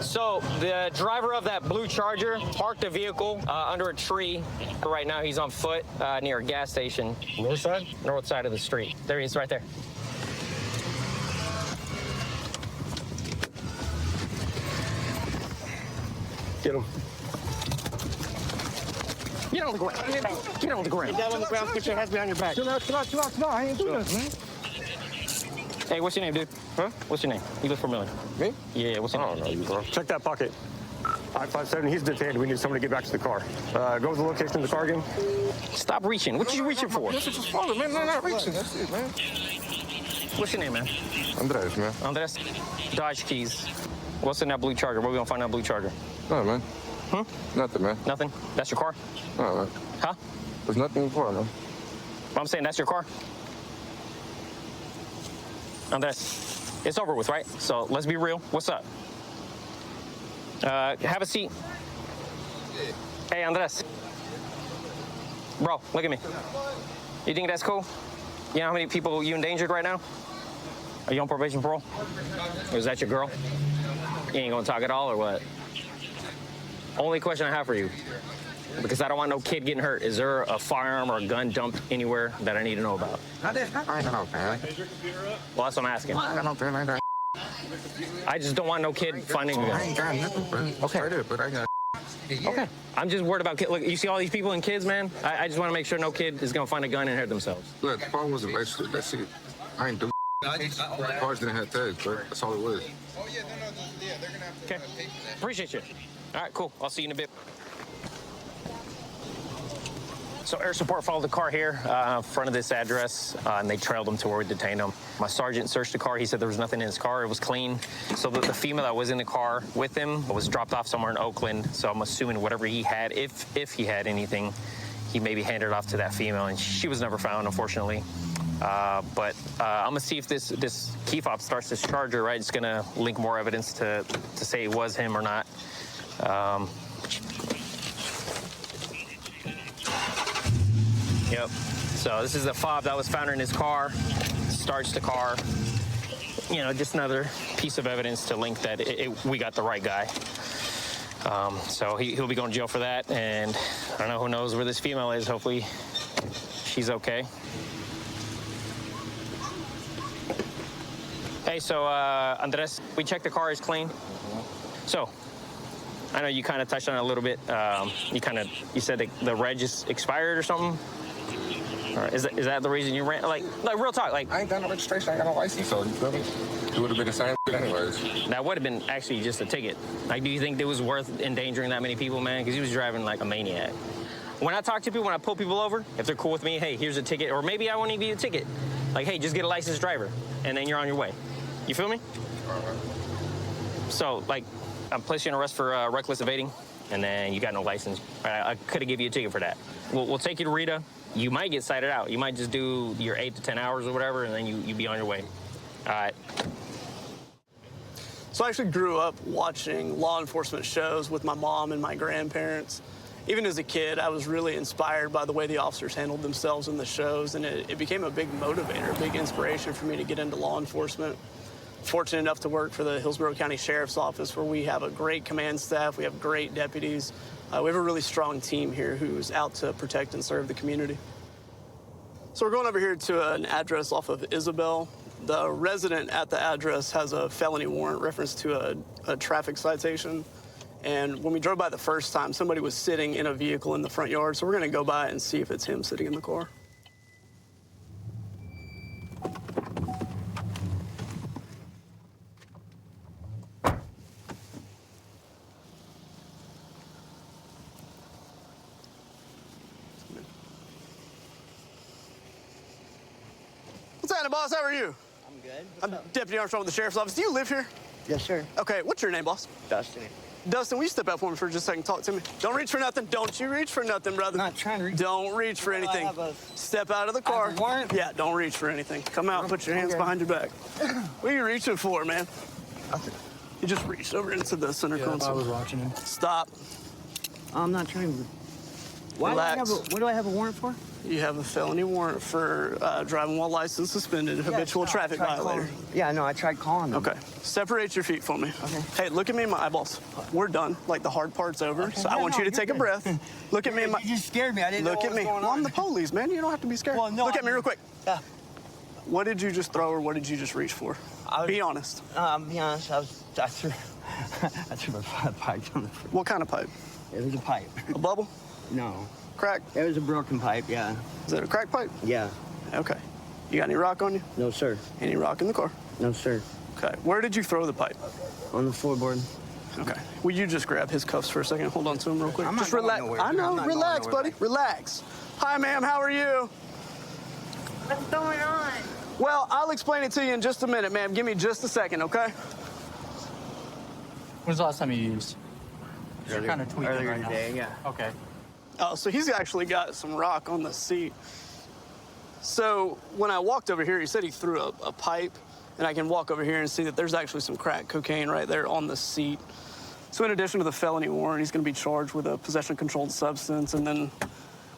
So the driver of that blue Charger parked the vehicle under a tree. Right now he's on foot near a gas station. North side? North side of the street. There he is, right there. Get him. Get on the ground. Get on the ground. Get down on the ground, put your hands behind your back. Chill out. I ain't doing this, man. Hey, what's your name, dude? Huh? What's your name? You look familiar. Me? Yeah, what's your name? I don't know you, bro. Check that pocket. I-57, he's detained. We need somebody to get back to the car. Go to the location of the car again. Stop reaching. What you reaching for? This is his father, man. No, not reaching. That's it, man. What's your name, man? Andres, man. Andres? Dodge keys. What's in that blue Charger? Where we gonna find that blue Charger? No, man. Huh? Nothing, man. Nothing? That's your car? No, man. Huh? There's nothing in the car, man. I'm saying that's your car? Andres, it's over with, right? So let's be real. What's up? Have a seat. Hey, Andres. Bro, look at me. You think that's cool? You know how many people you endangered right now? Are you on probation parole? Or is that your girl? You ain't gonna talk at all or what? Only question I have for you, because I don't want no kid getting hurt. Is there a firearm or a gun dumped anywhere that I need to know about? I don't know, man. Well, that's what I'm asking. I don't know, man. I just don't want no kid finding a gun. I ain't got nothing, bro. Okay. Straight up, but I got. Okay. I'm just worried about kids. Look, you see all these people and kids, man? I just want to make sure no kid is going to find a gun and hurt themselves. Look, the problem wasn't registered. That's it. I ain't do. Cars didn't have tags, bro. That's all it was. Oh, yeah, they're going to have to. Okay. Appreciate you. All right, cool. I'll see you in a bit. So air support followed the car here in front of this address, and they trailed him to where we detained him. My sergeant searched the car. He said there was nothing in his car. It was clean. So the female that was in the car with him was dropped off somewhere in Oakland. So I'm assuming whatever he had, if he had anything, he maybe handed it off to that female, and she was never found, unfortunately. But I'm gonna see if this key fob starts this Charger, right? It's gonna link more evidence to say it was him or not. Yep. So this is the fob that was found in his car. Starts the car. You know, just another piece of evidence to link that we got the right guy. So he'll be going to jail for that. And I don't know, who knows where this female is. Hopefully she's okay. Hey, so Andres, we checked the car is clean. So I know you kind of touched on it a little bit. You said the reg is expired or something. Or is that the reason you ran? Like real talk. Like I ain't got no registration. I ain't got no license, so you feel me? It would have been the same anyways. That would have been actually just a ticket. Like, do you think it was worth endangering that many people, man? Because he was driving like a maniac. When I talk to people, when I pull people over, if they're cool with me, hey, here's a ticket, or maybe I won't even give you a ticket. Like, hey, just get a licensed driver, and then you're on your way. You feel me? So, like, I'm placing you on arrest for reckless evading, and then you got no license. I could have given you a ticket for that. We'll take you to Rita. You might get cited out. You might just do your 8 to 10 hours or whatever, and then you be on your way. All right. So I actually grew up watching law enforcement shows with my mom and my grandparents. Even as a kid, I was really inspired by the way the officers handled themselves in the shows, and it became a big motivator, a big inspiration for me to get into law enforcement. Fortunate enough to work for the Hillsborough County Sheriff's Office, where we have a great command staff, we have great deputies. We have a really strong team here who's out to protect and serve the community. So we're going over here to an address off of Isabel. The resident at the address has a felony warrant reference to a traffic citation. And when we drove by the first time, somebody was sitting in a vehicle in the front yard. So we're going to go by and see if it's him sitting in the car. Lieutenant Boss, how are you? I'm good. I'm Deputy Armstrong with the Sheriff's Office. Do you live here? Yes, sir. Okay, what's your name, boss? Dustin. Dustin, will you step out for me for just a second? Talk to me. Don't reach for nothing. Don't you reach for nothing, brother. I'm not trying to reach. Don't reach for anything. Step out of the car. warrant? Yeah, don't reach for anything. Come out and put your hands behind your back. What are you reaching for, man? You just reached over into the center console. I was watching him. Stop. I'm not trying to. Relax. What do I have a warrant for? You have a felony warrant for driving while license suspended, habitual traffic violator. Yeah, no, I tried calling them. Okay. Separate your feet for me. Okay. Hey, look at me in my eyeballs. We're done. Like, the hard part's over. Okay. So I want you to take a breath. Look at me in my... You scared me. I didn't know what was going on. Well, I'm the police, man. You don't have to be scared. Well, no, look at me real quick. Yeah. What did you just throw or what did you just reach for? Be honest. Be honest. I threw a pipe on the... What kind of pipe? It was a pipe. A bubble? No. Crack? It was a broken pipe, yeah. Is it a crack pipe? Yeah. Okay. You got any rock on you? No, sir. Any rock in the car? No, sir. Okay. Where did you throw the pipe? On the floorboard. Okay. Will you just grab his cuffs for a second? Hold on to him real quick. I'm not just going relax. nowhere. I know. I'm not Relax, going nowhere, buddy. Relax. Hi, ma'am. How are you? What's going on? Well, I'll explain it to you in just a minute, ma'am. Give me just a second, okay? When's the last time you used? You're kind of tweaking earlier right now. today, yeah. Okay. Oh, so he's actually got some rock on the seat. So when I walked over here, he said he threw a pipe, and I can walk over here and see that there's actually some crack cocaine right there on the seat. So in addition to the felony warrant, he's going to be charged with a possession of controlled substance, and then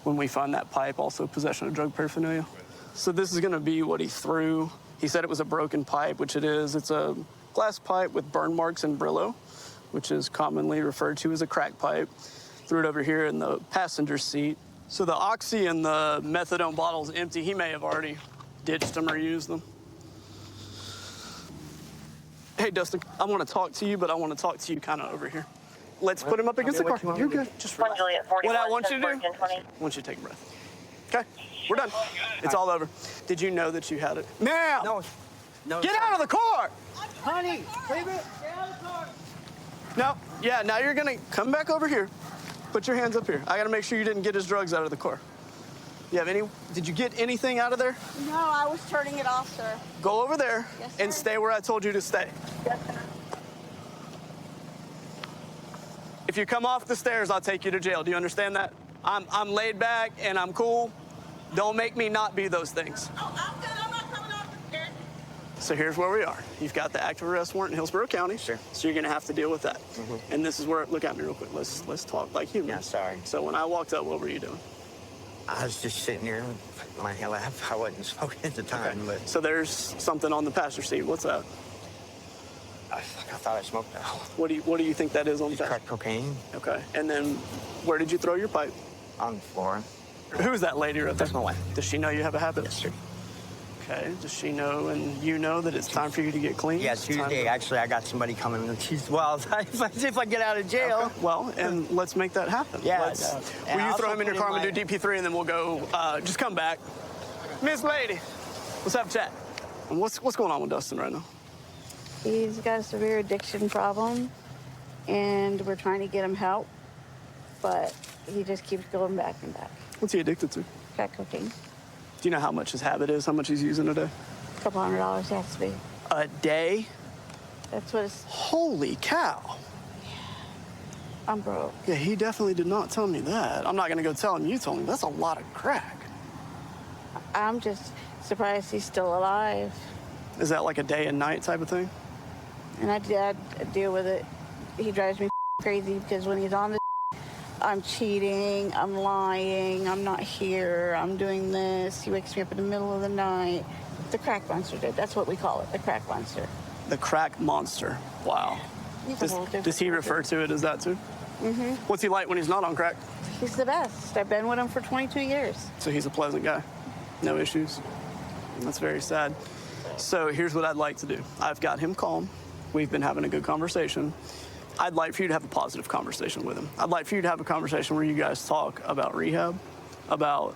when we find that pipe, also possession of drug paraphernalia. So this is going to be what he threw. He said it was a broken pipe, which it is. It's a glass pipe with burn marks and Brillo, which is commonly referred to as a crack pipe. Threw it over here in the passenger seat. So the oxy and the methadone bottle's empty. He may have already ditched them or used them. Hey, Dustin, I want to talk to you, but I want to talk to you kind of over here. Let's put him up against the car. You're good. Just relax. What I want you to do, I want you to take a breath. Okay, we're done. It's all over. Did you know that you had it? Ma'am! No. Get out of the car! Honey, leave it. Get out of the car. No, yeah, now you're gonna come back over here. Put your hands up here. I gotta make sure you didn't get his drugs out of the car. Did you get anything out of there? No, I was turning it off, sir. Go over there Yes, and sir. stay where I told you to stay. Yes, sir. If you come off the stairs, I'll take you to jail. Do you understand that? I'm laid back and I'm cool. Don't make me not be those things. Oh, I'm good. I'm not coming off the stairs. So here's where we are. You've got the active arrest warrant in Hillsborough County. Sure. So you're gonna have to deal with that. And this is where, look at me real quick. Let's talk like humans. Yeah, sorry. So when I walked up, what were you doing? I was just sitting here in my lap. I wasn't smoking at the time, but So there's something on the passenger seat. What's that? I thought I smoked that. What do you think that is on the Crack cocaine Okay. And then where did you throw your pipe? on the floor. Who's that lady right there? That's my wife. Does she know you have a habit? Yes, sir. Okay. Does she know and you know that it's time for you to get clean? Yeah, It's time Tuesday, to- actually, I got somebody coming. And she's, well, if I get out of jail. Okay. Well, and let's make that happen. Yeah, Let's, yeah. will And you I throw also him in your put car in and do DP3 and then we'll go, just come back. Miss Lady, let's have a chat. And what's going on with Dustin right now? He's got a severe addiction problem, and we're trying to get him help, but he just keeps going back and back. What's he addicted to? Crack cocaine. Do you know how much his habit is? How much he's using a day? $200 has to be. A day? That's what it's. Holy cow. I'm broke. Yeah, he definitely did not tell me that. I'm not gonna go tell him you told me. That's a lot of crack. I'm just surprised he's still alive. Is that like a day and night type of thing? And I deal with it. He drives me crazy because when he's on the I'm cheating, I'm lying, I'm not here, I'm doing this. He wakes me up in the middle of the night. The crack monster did. That's what we call it, the crack monster. The crack monster. Wow. He's a whole different Does he person. refer to it as that too? Mm-hmm. What's he like when he's not on crack? He's the best. I've been with him for 22 years. So he's a pleasant guy. No issues. That's very sad. So here's what I'd like to do. I've got him calm. We've been having a good conversation. I'd like for you to have a positive conversation with him. I'd like for you to have a conversation where you guys talk about rehab, about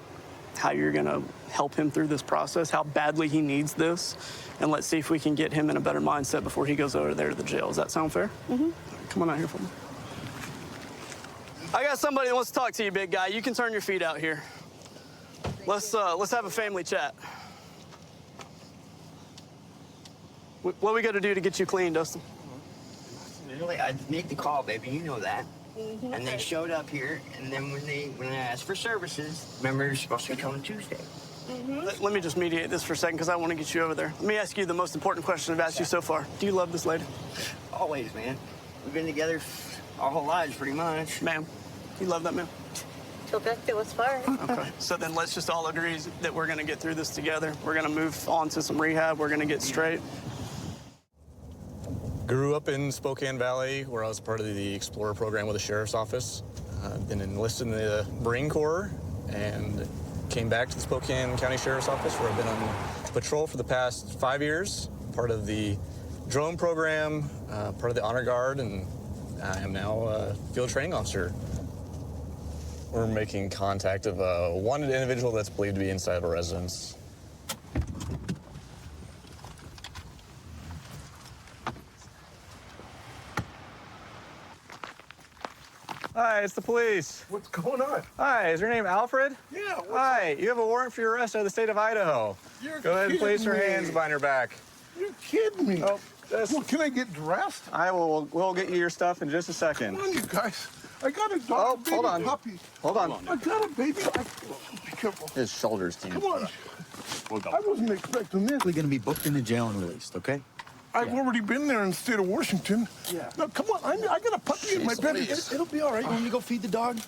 how you're gonna help him through this process, how badly he needs this, and let's see if we can get him in a better mindset before he goes over there to the jail. Does that sound fair? Mm-hmm. Come on out here for me. I got somebody that wants to talk to you, big guy. You can turn your feet out here. Let's have a family chat. What we got to do to get you clean, Dustin? Really, I make the call, baby. You know that. And they showed up here, and then when I asked for services, remember you're supposed to be coming Tuesday. Let me just mediate this for a second, because I want to get you over there. Let me ask you the most important question I've asked you so far. Do you love this lady? Always, man. We've been together our whole lives, pretty much. Ma'am, you love that man? Till death do us part. Okay, so then let's just all agree that we're going to get through this together. We're going to move on to some rehab. We're going to get straight. Grew up in Spokane Valley, where I was part of the Explorer program with the Sheriff's Office. Been enlisted in the Marine Corps and came back to the Spokane County Sheriff's Office, where I've been on patrol for the past 5 years, part of the drone program, part of the Honor Guard, and I am now a field training officer. We're making contact of a wanted individual that's believed to be inside of a residence. Hi, it's the police. What's going on? Hi, is your name Alfred? Yeah. Hi, you have a warrant for your arrest out of the state of Idaho. Go ahead and place your hands behind your back. You're kidding me. Oh, well, can I get dressed? We'll get you your stuff in just a second. Come on, you guys. I got a dog, baby hold on. puppy. Hold on. I got a baby. Be careful. His shoulders, team. Come on. I wasn't expecting this. We're going to be booked into jail and released, okay? I've already been there in the state of Washington. Yeah. Now, come on. I got a puppy in my bed. It'll be all right. You want me to go feed the dog?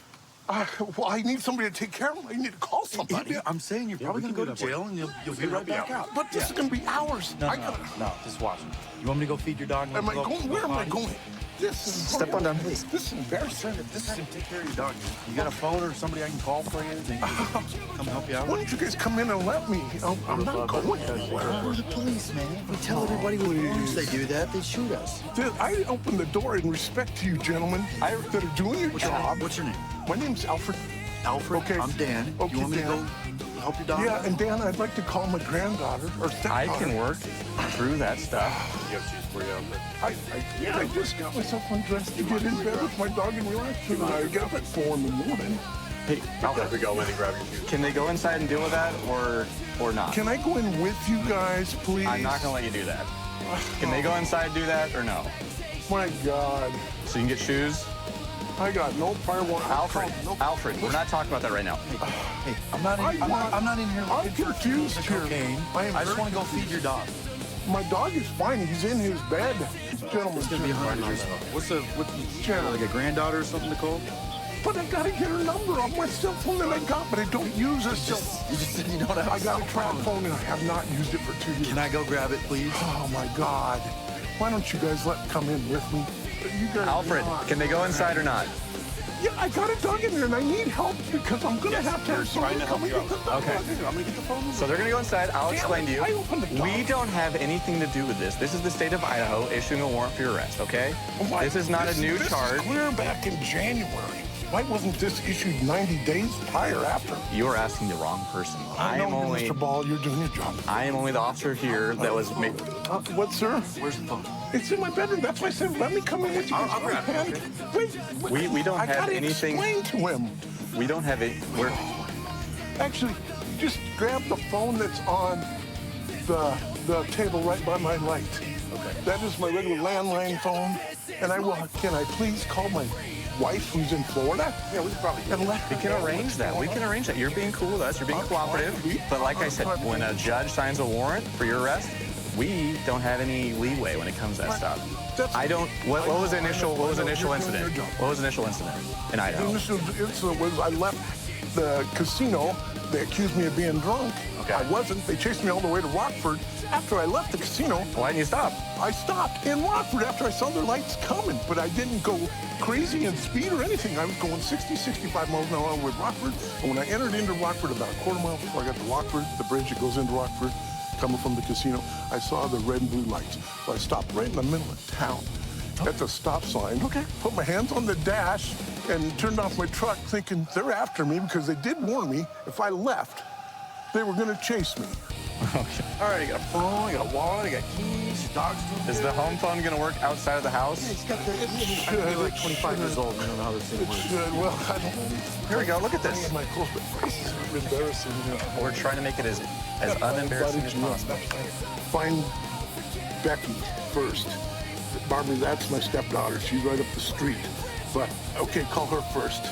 Well, I need somebody to take care of him. I need to call somebody. I'm saying you're probably going to go to jail and you'll be right back out. But this is going to be hours. No, just watch. You want me to go feed your dog? Am I going? Where am I going? This is Step on down, please. This is embarrassing. This is take care of your dog. You got a phone or somebody I can call for you? They can come help you out? Why don't you guys come in and let me? I'm not going anywhere. We're the police, man. We tell everybody what once they do that, they shoot us. Dude, I open the door in respect to you gentlemen that are doing your job. What's your name? My name's Alfred. Alfred? Okay. I'm Dan. Okay, you want me Dan. to go help your dog? Yeah, and Dan, I'd like to call my granddaughter or stepdaughter. I can work through that stuff. You have shoes for you, Alfred? I just got myself undressed to get in bed with my dog and relax. And I get up at 4 in the morning. Hey, Alfred, we go in and grab your shoes. Can they go inside and deal with that, or not? Can I go in with you guys, please? I'm not gonna let you do that. Can they go inside and do that, or no? My God. So you can get shoes? I got no prior warrant. Alfred, we're not talking about that right now. Hey, I'm not in here looking for confused here. cocaine. I just want to go feed your dog. My dog is fine. He's in his bed. Gentlemen. It's going to be hard. What's like a granddaughter or something, Nicole? But I gotta get her number on my cell phone that I got, but I don't use it. You just said you don't have I got a trap phone and I have not used it for 2 years. Can I go grab it, please? Oh my God. Why don't you guys come in with me? You guys Alfred, can they go inside or not? Yeah, I got a dog in there and I need help because I'm gonna have to have somebody come and get the dog. Okay. I'm gonna get the phone. So they're gonna go inside. I'll explain to you. I opened the door. We don't have anything to do with this. This is the state of Idaho issuing a warrant for your arrest, okay? This is not a new charge. This is clear back in January. Why wasn't this issued 90 days prior after? You're asking the wrong person. I know, Mr. Ball, you're doing your job. I am only the officer here that was made. What, sir? Where's the phone? It's in my bedroom. That's why I said, let me come in with you. I'll grab it. Wait, We don't I have gotta anything. explain to him. We don't have it. We're. Actually, just grab the phone that's on the table right by my light. Okay. That is my regular landline phone. And can I please call my wife who's in Florida? Yeah, we can probably do that. We can arrange that. We can arrange that. You're being cool with us. You're being cooperative. But like I said, when a judge signs a warrant for your arrest, we don't have any leeway when it comes to that stuff. I don't. What was the initial incident? What was the initial incident in Idaho? The initial incident was I left the casino. They accused me of being drunk. Okay. I wasn't. They chased me all the way to Rockford. After I left the casino, why didn't you stop? I stopped in Rockford after I saw their lights coming, but I didn't go crazy and speed or anything. I was going 60, 65 miles an hour with Rockford. And when I entered into Rockford, about a quarter mile before I got to Rockford, the bridge that goes into Rockford, coming from the casino, I saw the red and blue lights. So I stopped right in the middle of town at the stop sign. Okay. Put my hands on the dash and turned off my truck thinking they're after me because they did warn me if I left, they were going to chase me. Okay. All right, I got a phone, I got a wallet, I got keys, your dog's doing Is the home phone going to work outside of the house? Yeah, it's got the, it should. You're like 25 years old. I don't know how this thing It works. should. Well, I don't know. Here we go. Look at this. My clothes, but this is embarrassing. We're trying to make it as unembarrassing as possible. Find Becky first. Barbara, that's my stepdaughter. She's right up the street. But, okay, call her first.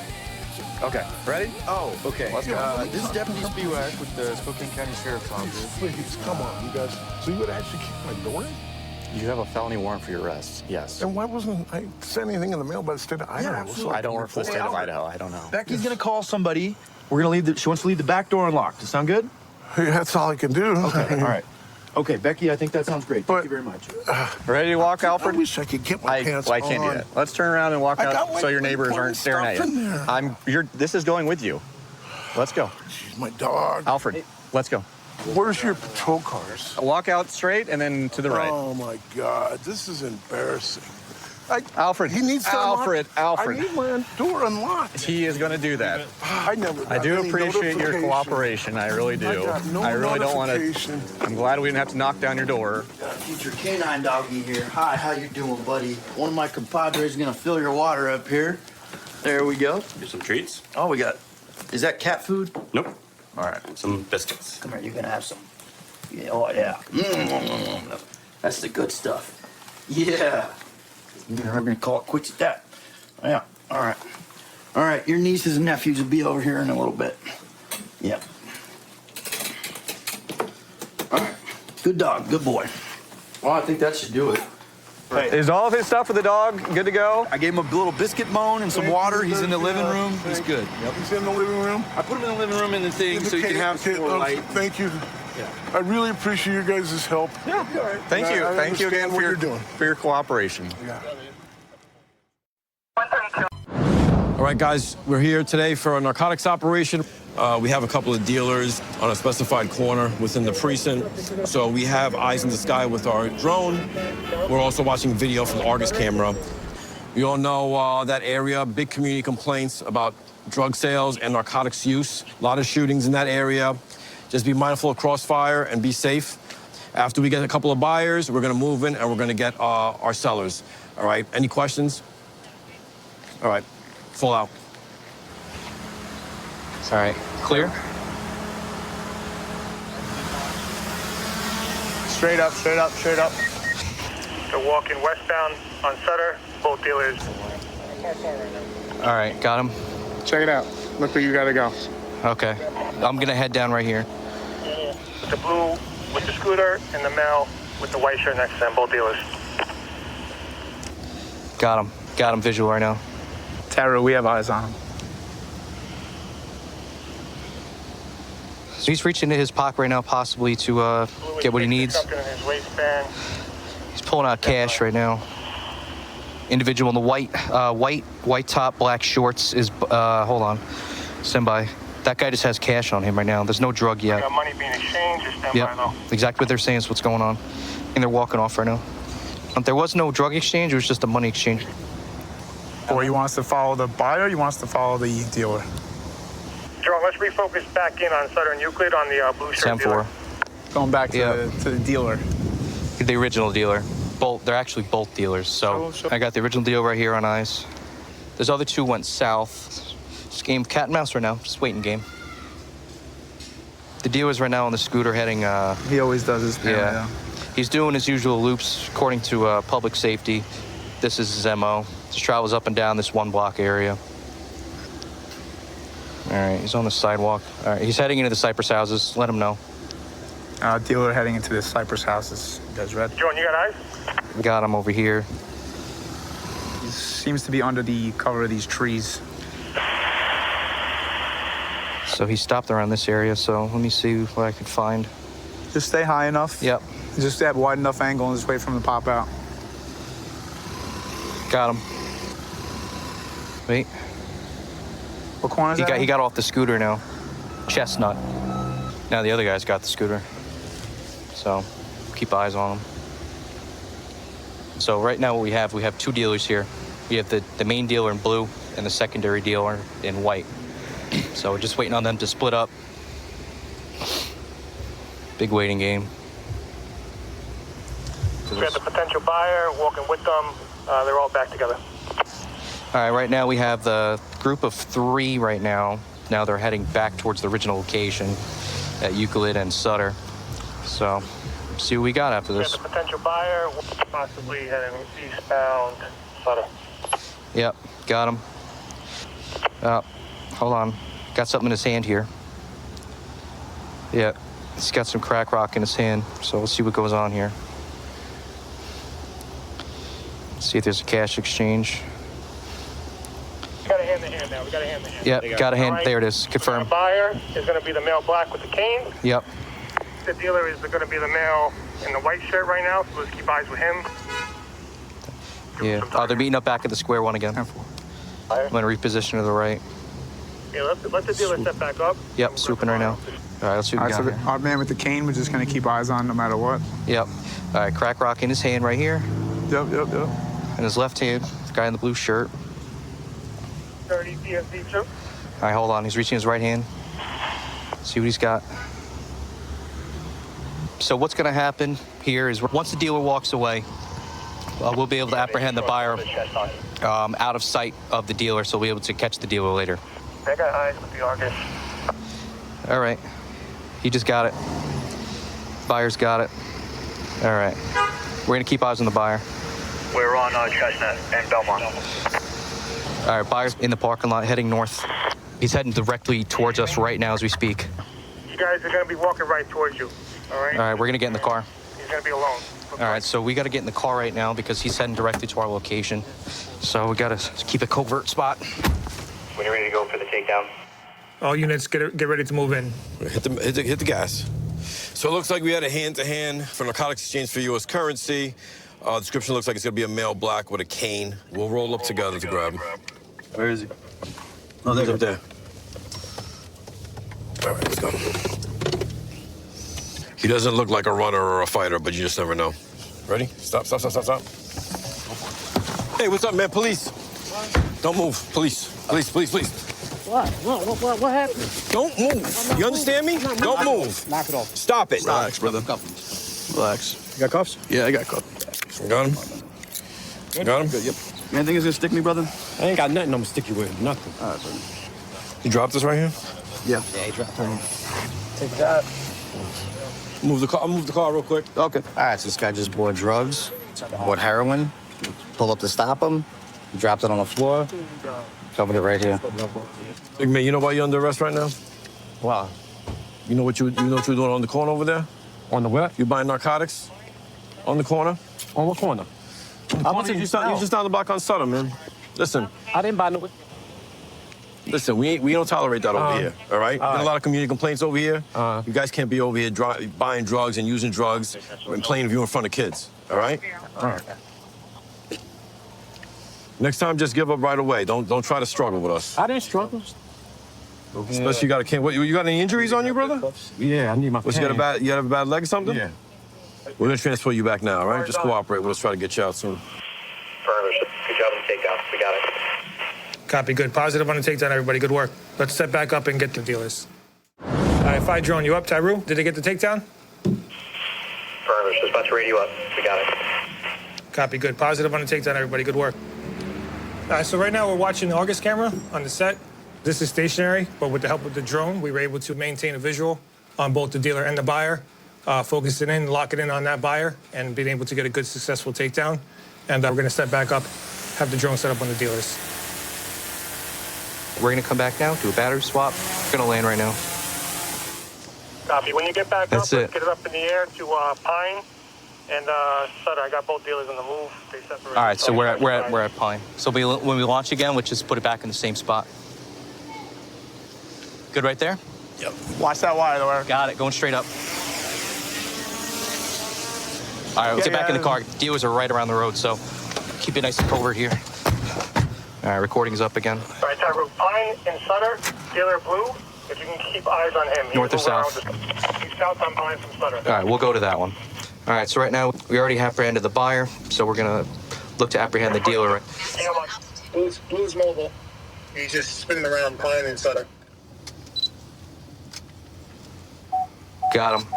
Okay, ready? Oh, okay. Let's go. This is Deputy Spiewak with the Spokane County Sheriff's Office. Please, come on, you guys. So you would actually kick my door in? You have a felony warrant for your arrest, yes. And why wasn't I sent anything in the mail by the state of Idaho? absolutely. I don't work for the state of Idaho. I don't know. Becky's gonna call somebody. We're gonna leave. She wants to leave the back door unlocked. Does that sound good? Hey, that's all I can do. Okay. All right. Okay, Becky. I think that sounds great. Thank you very much. Ready to walk, Alfred? I wish I could get my pants I can't do on. that. Let's turn around and walk out so your neighbors aren't staring at you. This is going with you. Let's go. She's my dog. Alfred, let's go. Where's your patrol cars? Walk out straight and then to the right. Oh my God, this is embarrassing. Alfred, he needs to Alfred. I need my door unlocked. He is going to to do that. I never got I do any appreciate your notification. cooperation. I really do. I got no I really don't want to. notification. I'm glad we didn't have to knock down your door. Teacher Canine Doggy here. Hi, how you doing, buddy? One of my compadres is gonna fill your water up here. There we go. Here's some treats. Oh, we got. Is that cat food? Nope. All right. Some biscuits. Come here. You're gonna have some. Yeah. Oh yeah. That's the good stuff. Yeah. I'm gonna call it quits at that. Yeah. All right. All right. Your nieces and nephews will be over here in a little bit. Yep. All right. Good dog. Good boy. Well, I think that should do it. Is all of his stuff for the dog good to go? I gave him a little biscuit bone and some water. He's in the living room. He's good. Yep. He's in the living room? I put him in the living room in the thing so you can have some more light. Thank you. Yeah. I really appreciate your guys' help. Yeah. Thank you. I Thank you again understand what for you're doing. for your cooperation. Yeah. All right, guys, we're here today for a narcotics operation. We have a couple of dealers on a specified corner within the precinct. So we have eyes in the sky with our drone. We're also watching video from the Argus camera. We all know that area, big community complaints about drug sales and narcotics use. A lot of shootings in that area. Just be mindful of crossfire and be safe. After we get a couple of buyers, we're gonna move in and we're gonna get our sellers. All right, any questions? All right, full out. It's all right. Clear? Straight up, straight up, straight up. So walking westbound on Sutter, both dealers. All right, got him. Check it out. Look where you gotta go. Okay. I'm gonna head down right here. With the blue, with the scooter, and the male with the white shirt next to them, both dealers. Got him. Got him visual right now. Tara, we have eyes on him. So he's reaching into his pocket right now, possibly to get what he needs. Something in his waistband. He's pulling out cash right now. Individual in the white top, black shorts is, hold on, stand by. That guy just has cash on him right now. There's no drug yet. Got money being exchanged, or stand by Yep, though. exactly what they're saying is what's going on. And they're walking off right now. There was no drug exchange, it was just a money exchange. Or you want us to follow the buyer, or you want us to follow the dealer? Jerome, let's refocus back in on Sutter and Euclid on the blue shirt dealer. 10-4. Going back to the dealer. The original dealer. They're actually both dealers. So I got the original deal right here on eyes. Those other two went south. Just game cat and mouse right now. Just waiting game. The dealer's right now on the scooter heading. He always does his thing. Yeah. He's doing his usual loops according to public safety. This is his MO. Just travels up and down this one block area. All right, he's on the sidewalk. All right, he's heading into the Cypress houses. Let him know. Dealer heading into the Cypress houses. You guys ready? John, you got eyes? Got him over here. He seems to be under the cover of these trees. So he stopped around this area, so let me see what I can find. Just stay high enough. Yep. Just have wide enough angle and just wait for him to pop out. Got him. Wait. What corner is that? He got off the scooter now. Chestnut. Now the other guy's got the scooter. So keep eyes on him. So right now what we have two dealers here. We have the main dealer in blue and the secondary dealer in white. So we're just waiting on them to split up. Big waiting game. We got the potential buyer walking with them. They're all back together. All right, right now we have the group of 3 right now. Now they're heading back towards the original location at Euclid and Sutter. So see what we got after this. The potential buyer, possibly heading eastbound. Sutter. Yep, got him. Hold on. Got something in his hand here. Yeah, he's got some crack rock in his hand, so we'll see what goes on here. See if there's a cash exchange. We got a hand in hand now. We got a hand in hand. Yep, got a hand. Right. There it is. Confirm. The buyer is going to be the male black with the cane. Yep. The dealer is going to be the male in the white shirt right now, so let's keep eyes with him. Yeah. Oh, they're meeting up back at the square one again. I'm going to reposition to the right. Yeah, let the dealer step back up. Yep, swooping right now. All right, let's see what we got so here. the odd man with the cane, we're just going to keep eyes on no matter what. Yep. All right, crack rock in his hand right here. Yep. In his left hand, the guy in the blue shirt. 30 PSD, sir. All right, hold on. He's reaching his right hand. See what he's got. So what's going to happen here is once the dealer walks away, we'll be able to apprehend the buyer out of sight of the dealer, so we'll be able to catch the dealer later. I got eyes with the Argus. All right. He just got it. Buyer's got it. All right. We're going to keep eyes on the buyer. We're on Chestnut and Belmont. All right, buyer's in the parking lot heading north. He's heading directly towards us right now as we speak. You guys are going to be walking right towards you, all right? All right, we're going to get in the car. He's going to be alone. All right, so we got to get in the car right now because he's heading directly to our location. So we got to keep a covert spot. When you're ready to go for the takedown. All units, get ready to move in. Hit the gas. So it looks like we had a hand-to-hand for narcotics exchange for U.S. currency. Description looks like it's going to be a male black with a cane. We'll roll up together to grab him. Where is he? Oh, there's up there. All right, let's go. He doesn't look like a runner or a fighter, but you just never know. Ready? Stop. Hey, what's up, man? Police. Don't move. Police. What happened? Don't move. You understand me? Don't move. Knock it off. Stop it. Relax, brother. Relax. You got cuffs? Yeah, I got cuffs. Got him? Got him? Good, yep. You anything is gonna stick me, brother? I ain't got nothing I'm gonna stick you with. Nothing. All right, brother. You dropped this right here? Yeah, he dropped it. Take that. Move the car. I'll move the car real quick. Okay. All right, so this guy just bought drugs, bought heroin, pulled up to stop him, dropped it on the floor, covered it right here. Big man, you know why you're under arrest right now? Wow. You know what you were doing on the corner over there? On the what? You buying narcotics? On the corner? On what corner? You just down the block on Sutter, man. Listen. I didn't buy no. Listen, we don't tolerate that over here, all right? Been a lot of community complaints over here. You guys can't be over here buying drugs and using drugs in plain view in front of kids, all right? All right. Next time, just give up right away. Don't try to struggle with us. I didn't struggle. Especially you got a cane. What, you got any injuries on you, brother? Yeah, I need my cane. You got a bad leg or something? Yeah. We're gonna transfer you back now, all right? Just cooperate. We'll try to get you out soon. Good job on the takedown. We got it. Copy, good. Positive on the takedown, everybody. Good work. Let's step back up and get the dealers. All right, Fi drone, you up, Tyru? Did they get the takedown? Affirmative. Just about to radio up. We got it. Copy, good. Positive on the takedown, everybody. Good work. All right, so right now we're watching the Argus camera on the set. This is stationary, but with the help of the drone, we were able to maintain a visual on both the dealer and the buyer, focus it in, lock it in on that buyer, and being able to get a good, successful takedown. And we're going to step back up, have the drone set up on the dealers. We're going to come back now, do a battery swap. We're going to land right now. Copy. When you get back That's up, it. let's get it up in the air to Pine and Sutter. I got both dealers on the move. They separated. All right, so we're at Pine. So when we launch again, we'll just put it back in the same spot. Good right there? Yep. Watch that wire, though. Got it. Going straight up. All right, let's get back in the car. Dealers are right around the road, so keep it nice and covert here. All right, recording's up again. All right, Tyru, Pine and Sutter, dealer blue. If you can keep eyes on him. North or south? He's south on Pine from Sutter. All right, we'll go to that one. All right, so right now we already apprehended the buyer, so we're gonna look to apprehend the dealer. Blue's mobile. He's just spinning around Pine and Sutter. Got him.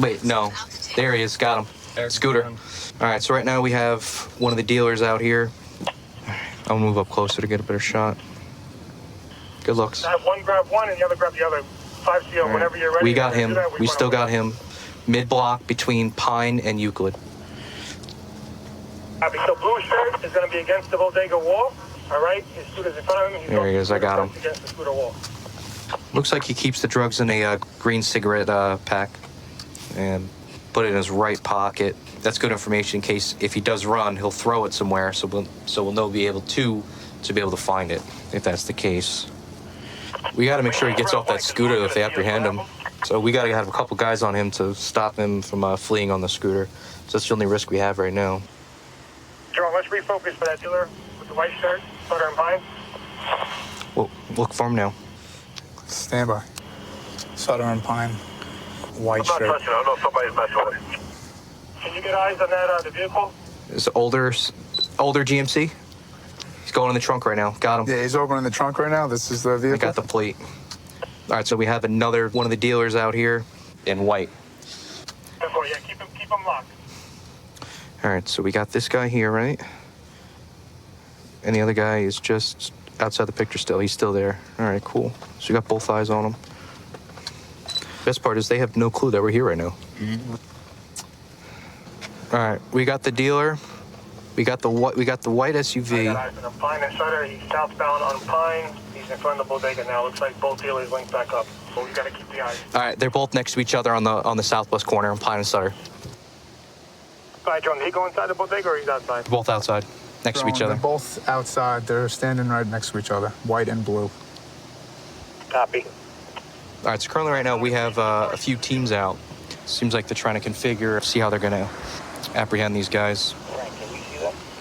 Wait, no. There he is. Got him. Scooter. All right, so right now we have one of the dealers out here. I'll move up closer to get a better shot. Good looks. Have one grab one and the other grab the other. 5CO, whenever you're ready. We got him. We still got him. mid-block between Pine and Euclid. Copy. So blue shirt is going to be against the bodega wall. All right. His scooter's in front of him. There he is. I got him. Against the scooter wall. Looks like he keeps the drugs in a green cigarette pack and put it in his right pocket. That's good information in case if he does run, he'll throw it somewhere, so we'll know be able to find it if that's the case. We got to make sure he gets off that scooter if they apprehend him. So we got to have a couple guys on him to stop him from fleeing on the scooter. So that's the only risk we have right now. Jerome, let's refocus for that dealer with the white shirt, Sutter and Pine. Well, look for him now. Stand by. Sutter and Pine, white shirt. I'm not touching it. I don't know if somebody's messing with it. Can you get eyes on that, the vehicle? It's older GMC. He's going in the trunk right now. Got him. Yeah, he's over in the trunk right now. This is the vehicle. I got the plate. All right, so we have another one of the dealers out here in white. Yeah, keep him locked. All right, so we got this guy here, right? And the other guy is just outside the picture still. He's still there. All right, cool. So we got both eyes on him. Best part is they have no clue that we're here right now. Mm-hmm. All right, we got the dealer. We got the white SUV. I got eyes on Pine and Sutter. He's southbound on Pine. He's in front of the bodega now. Looks like both dealers linked back up. But we got to keep the eyes. All right, they're both next to each other on the southwest corner on Pine and Sutter. All right, John, did he go inside the bodega or he's outside? Both outside, next to each other. They're both outside. They're standing right next to each other, white and blue. Copy. All right, so currently right now we have a few teams out. Seems like they're trying to configure, see how they're going to apprehend these guys.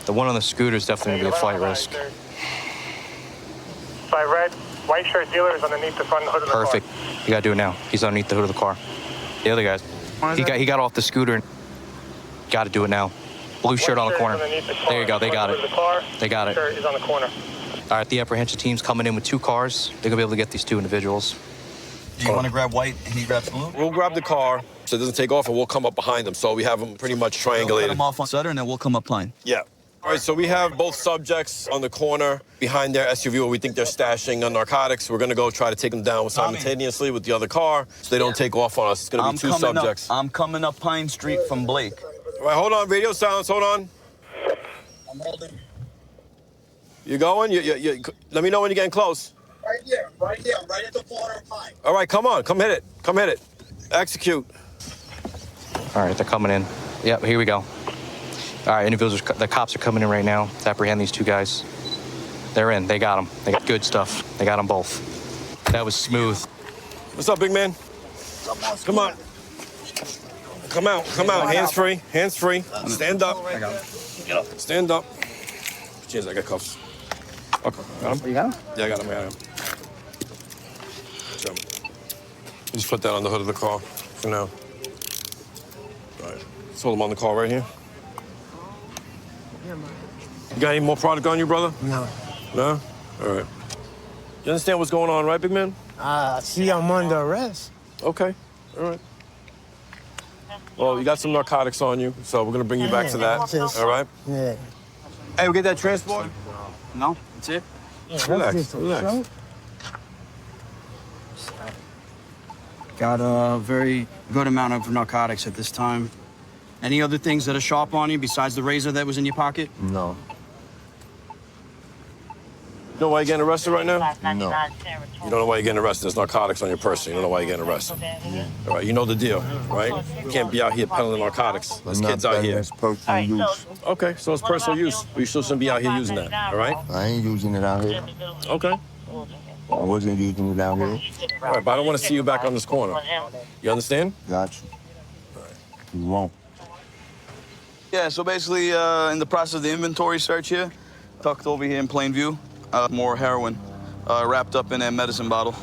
The one on the scooter is definitely going to be a flight risk. By red, white shirt dealer is underneath the front hood of the car. Perfect. You got to do it now. He's underneath the hood of the car. The other guys. He got off the scooter. Got to do it now. Blue shirt on the corner. There you go. They got it. They got it. Shirt is on the corner. All right, the apprehension team's coming in with 2 cars. They're going to be able to get these 2 individuals. Do you want to grab white and he grabs blue? We'll grab the car so it doesn't take off and we'll come up behind them. So we have them pretty much triangulated. We'll cut him off on Sutter and then we'll come up Pine. Yeah. All right, so we have both subjects on the corner behind their SUV where we think they're stashing narcotics. We're going to go try to take them down simultaneously with the other car so they don't take off on us. It's going to be 2 subjects. I'm coming up Pine Street from Blake. All right, hold on. Radio silence. Hold on. I'm holding. You going? Let me know when you're getting close. Right there, right at the corner of Pine. All right, come on. Come hit it. Come hit it. Execute. All right, they're coming in. Yep, here we go. All right, individuals, the cops are coming in right now to apprehend these 2 guys. They're in. They got them. They got good stuff. They got them both. That was smooth. What's up, big man? Come on. Come out. Come out. Hands free. Hands free. Stand up. I got him. Stand up. Cheers, I got cuffs. Okay. Got him? You got him? Yeah, I got him. Just put that on the hood of the car for now. All right. Let's hold him on the car right here. You got any more product on you, brother? No. No? All right. You understand what's going on, right, big man? See, I'm under arrest. Okay. All right. Well, you got some narcotics on you, so we're going to bring you back to that. All right? Yeah. Hey, we get that transport? No, that's it. Relax, relax. Got a very good amount of narcotics at this time. Any other things that are sharp on you besides the razor that was in your pocket? No. You know why you're getting arrested right now? No. You don't know why you're getting arrested. There's narcotics on your person. You don't know why you're getting arrested. Yeah. All right, you know the deal, right? You can't be out here peddling narcotics. There's kids out here. It's personal use. Okay, so it's personal use. But you still shouldn't be out here using that, all right? I ain't using it out here. Okay. I wasn't using it out here. All right, but I don't want to see you back on this corner. You understand? Got you. You won't. Yeah, so basically in the process of the inventory search here, tucked over here in plain view, more heroin wrapped up in a medicine bottle.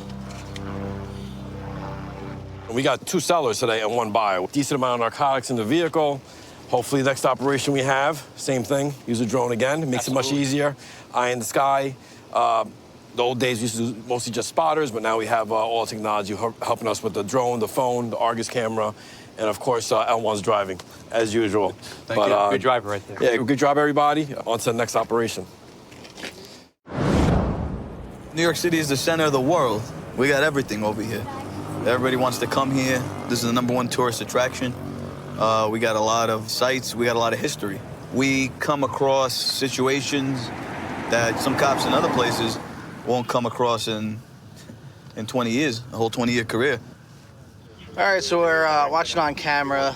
We got 2 sellers today and 1 buyer. Decent amount of narcotics in the vehicle. Hopefully next operation we have, same thing, use a drone again. It makes it much easier. Eye in the sky. The old days we used to do mostly just spotters, but now we have all technology helping us with the drone, the phone, the Argus camera, and of course L1's driving, as usual. Thank you. Good driver right there. Yeah, good job everybody. On to the next operation. New York City is the center of the world. We got everything over here. Everybody wants to come here. This is the #1 tourist attraction. We got a lot of sites. We got a lot of history. We come across situations that some cops in other places won't come across in 20 years, a whole 20-year career. All right, so we're watching on camera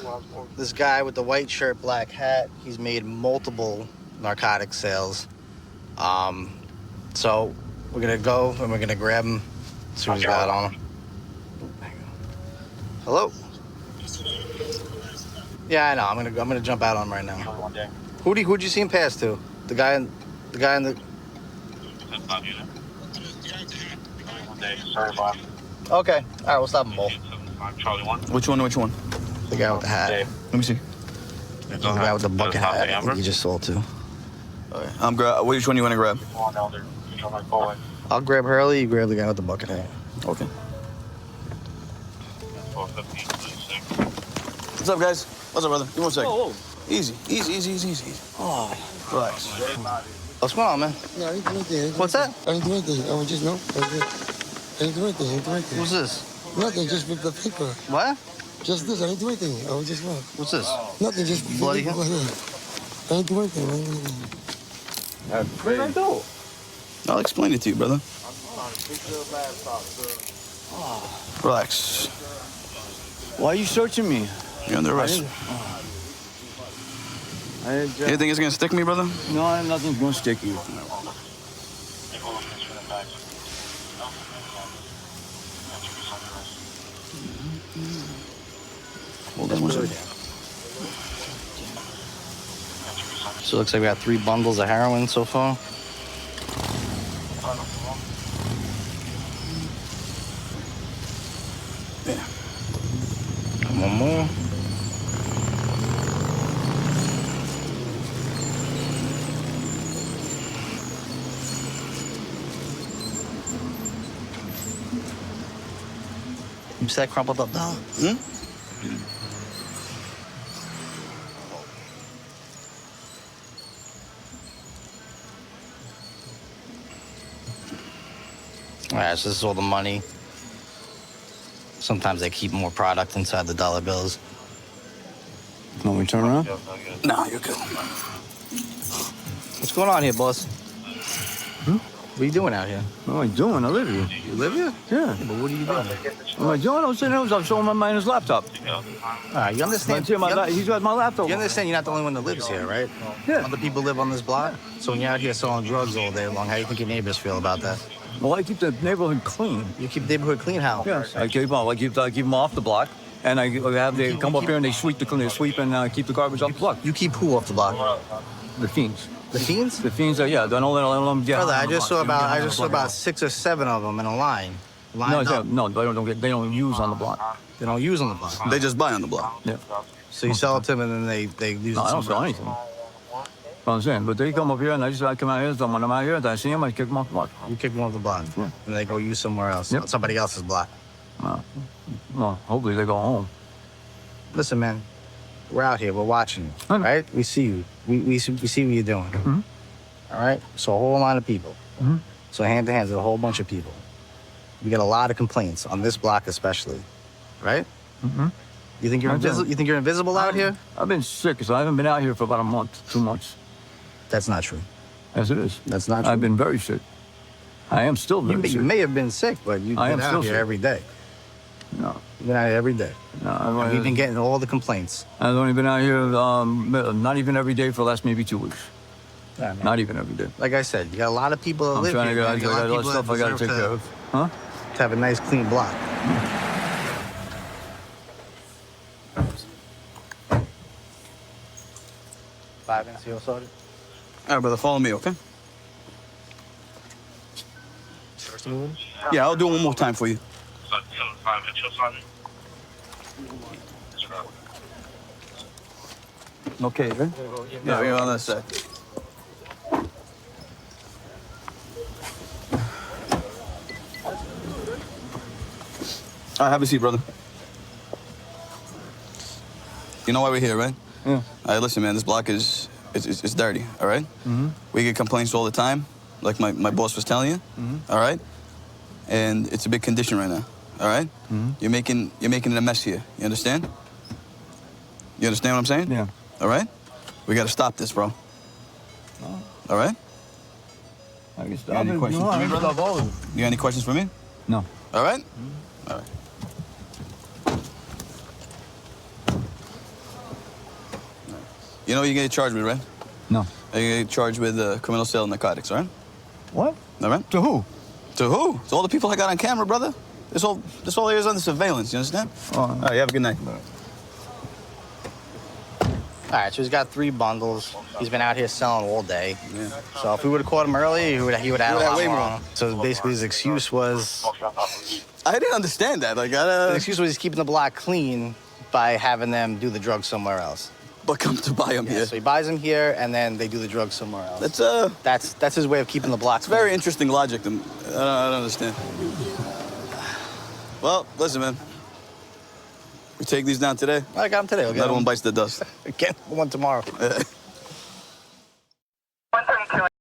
this guy with the white shirt, black hat. He's made multiple narcotic sales. So we're gonna go and we're gonna grab him as soon as he's got on him. Hello? Yeah, I know. I'm gonna jump out on him right now. Who'd you see him pass to? The guy in the. Okay. All right, we'll stop them both. Which one? The guy with the hat. Let me see. The guy with the bucket hat. I think you just sold to. All right. Which one you want to grab? I'll grab Hurley. You grab the guy with the bucket hat. Okay. What's up, guys? What's up, brother? Give me 1 second. Whoa. Easy. Oh, relax. What's going on, man? No, I didn't do anything. What's that? I didn't do anything. I was just, no. I didn't do anything. What's this? Nothing, just with the paper. What? Just this. I didn't do anything. I was just, what? What's this? Nothing, just bloody. I didn't do anything. What did I do? I'll explain it to you, brother. Relax. Why are you searching me? You're under arrest. You think it's gonna stick me, brother? No, nothing's gonna stick you. Hold on 1 second. So it looks like we got 3 bundles of heroin so far. Yeah. One more. You see that crumpled up dollar? All right, so this is all the money. Sometimes they keep more product inside the dollar bills. Want me to turn around? No, you're good. What's going on here, boss? What are you doing out here? What am I doing? I live here. You live here? Yeah. But what are you doing? What am I doing? I'm sitting here. I'm showing my man his laptop. All right, you understand? He's got my laptop. You understand you're not the only one that lives here, right? Yeah. Other people live on this block. So when you're out here selling drugs all day long, how do you think your neighbors feel about that? Well, I keep the neighborhood clean. You keep the neighborhood clean how? Yes. I keep them off the block. And I have they come up here and they sweep and keep the garbage off the block. You keep who off the block? The fiends. The fiends? The fiends are, yeah. Don't let them get. Brother, I just saw about 6 or 7 of them in a line. No, they don't use on the block. They don't use on the block. They just buy on the block. Yeah. So you sell it to them and then they use it. No, I don't sell anything. What I'm saying, but they come up here and I come out here. So when I'm out here, and I see them, I kick them off the block. You kick them off the block, and they go use somewhere else, somebody else's block. Well, hopefully they go home. Listen, man, we're out here. We're watching you, right? We see you. We see what you're doing. All right? So a whole line of people. So hand to hand, there's a whole bunch of people. We get a lot of complaints on this block especially, right? You think you're invisible? You think you're invisible out here? I've been sick, so I haven't been out here for about a month, 2 months. That's not true. Yes, it is. That's not true. I've been very sick. I am still very sick. You may have been sick, but you've been out here every day. No. You've been out here every day. No, we've been getting all the complaints. I've only been out here not even every day for the last maybe 2 weeks. Yeah, not even every day. Like I said, you got a lot of people that live here. I got a lot of stuff I got to take care of. Huh? To have a nice, clean block. Five NCO Sergeant. All right, brother, follow me, okay? Yeah, I'll do it one more time for you. Okay, right? Yeah, we're on that side. All right, have a seat, brother. You know why we're here, right? Yeah. All right, listen, man, this block is it's dirty, all right? We get complaints all the time, like my boss was telling you, all right? And it's a big condition right now, All right? You're making it a mess here. You understand? You understand what I'm saying? Yeah. All right? We got to stop this, bro. All right? I can You stop got any it. questions No, for I me, can brother? stop all of it. You got any questions for me? No. All right? All right. You know what you get charged with, right? No. You get charged with criminal sale of narcotics, all right? What? All right? To who? To who? To all the people I got on camera, brother. This whole area is under surveillance, you understand? All right, you have a good night. All right, so he's got 3 bundles. He's been out here selling all day. Yeah. So if we would have caught him early, he would have had a lot way more more. on him. So basically his excuse was... I didn't understand that. Like, His excuse was he's keeping the block clean by having them do the drugs somewhere else. But come to buy them here. So he buys them here, and then they do the drugs somewhere else. That's his way of keeping the block It's very interesting logic. I don't understand. Well, listen, man. We take these down today. I got them today. Another one bites the dust. Get one tomorrow.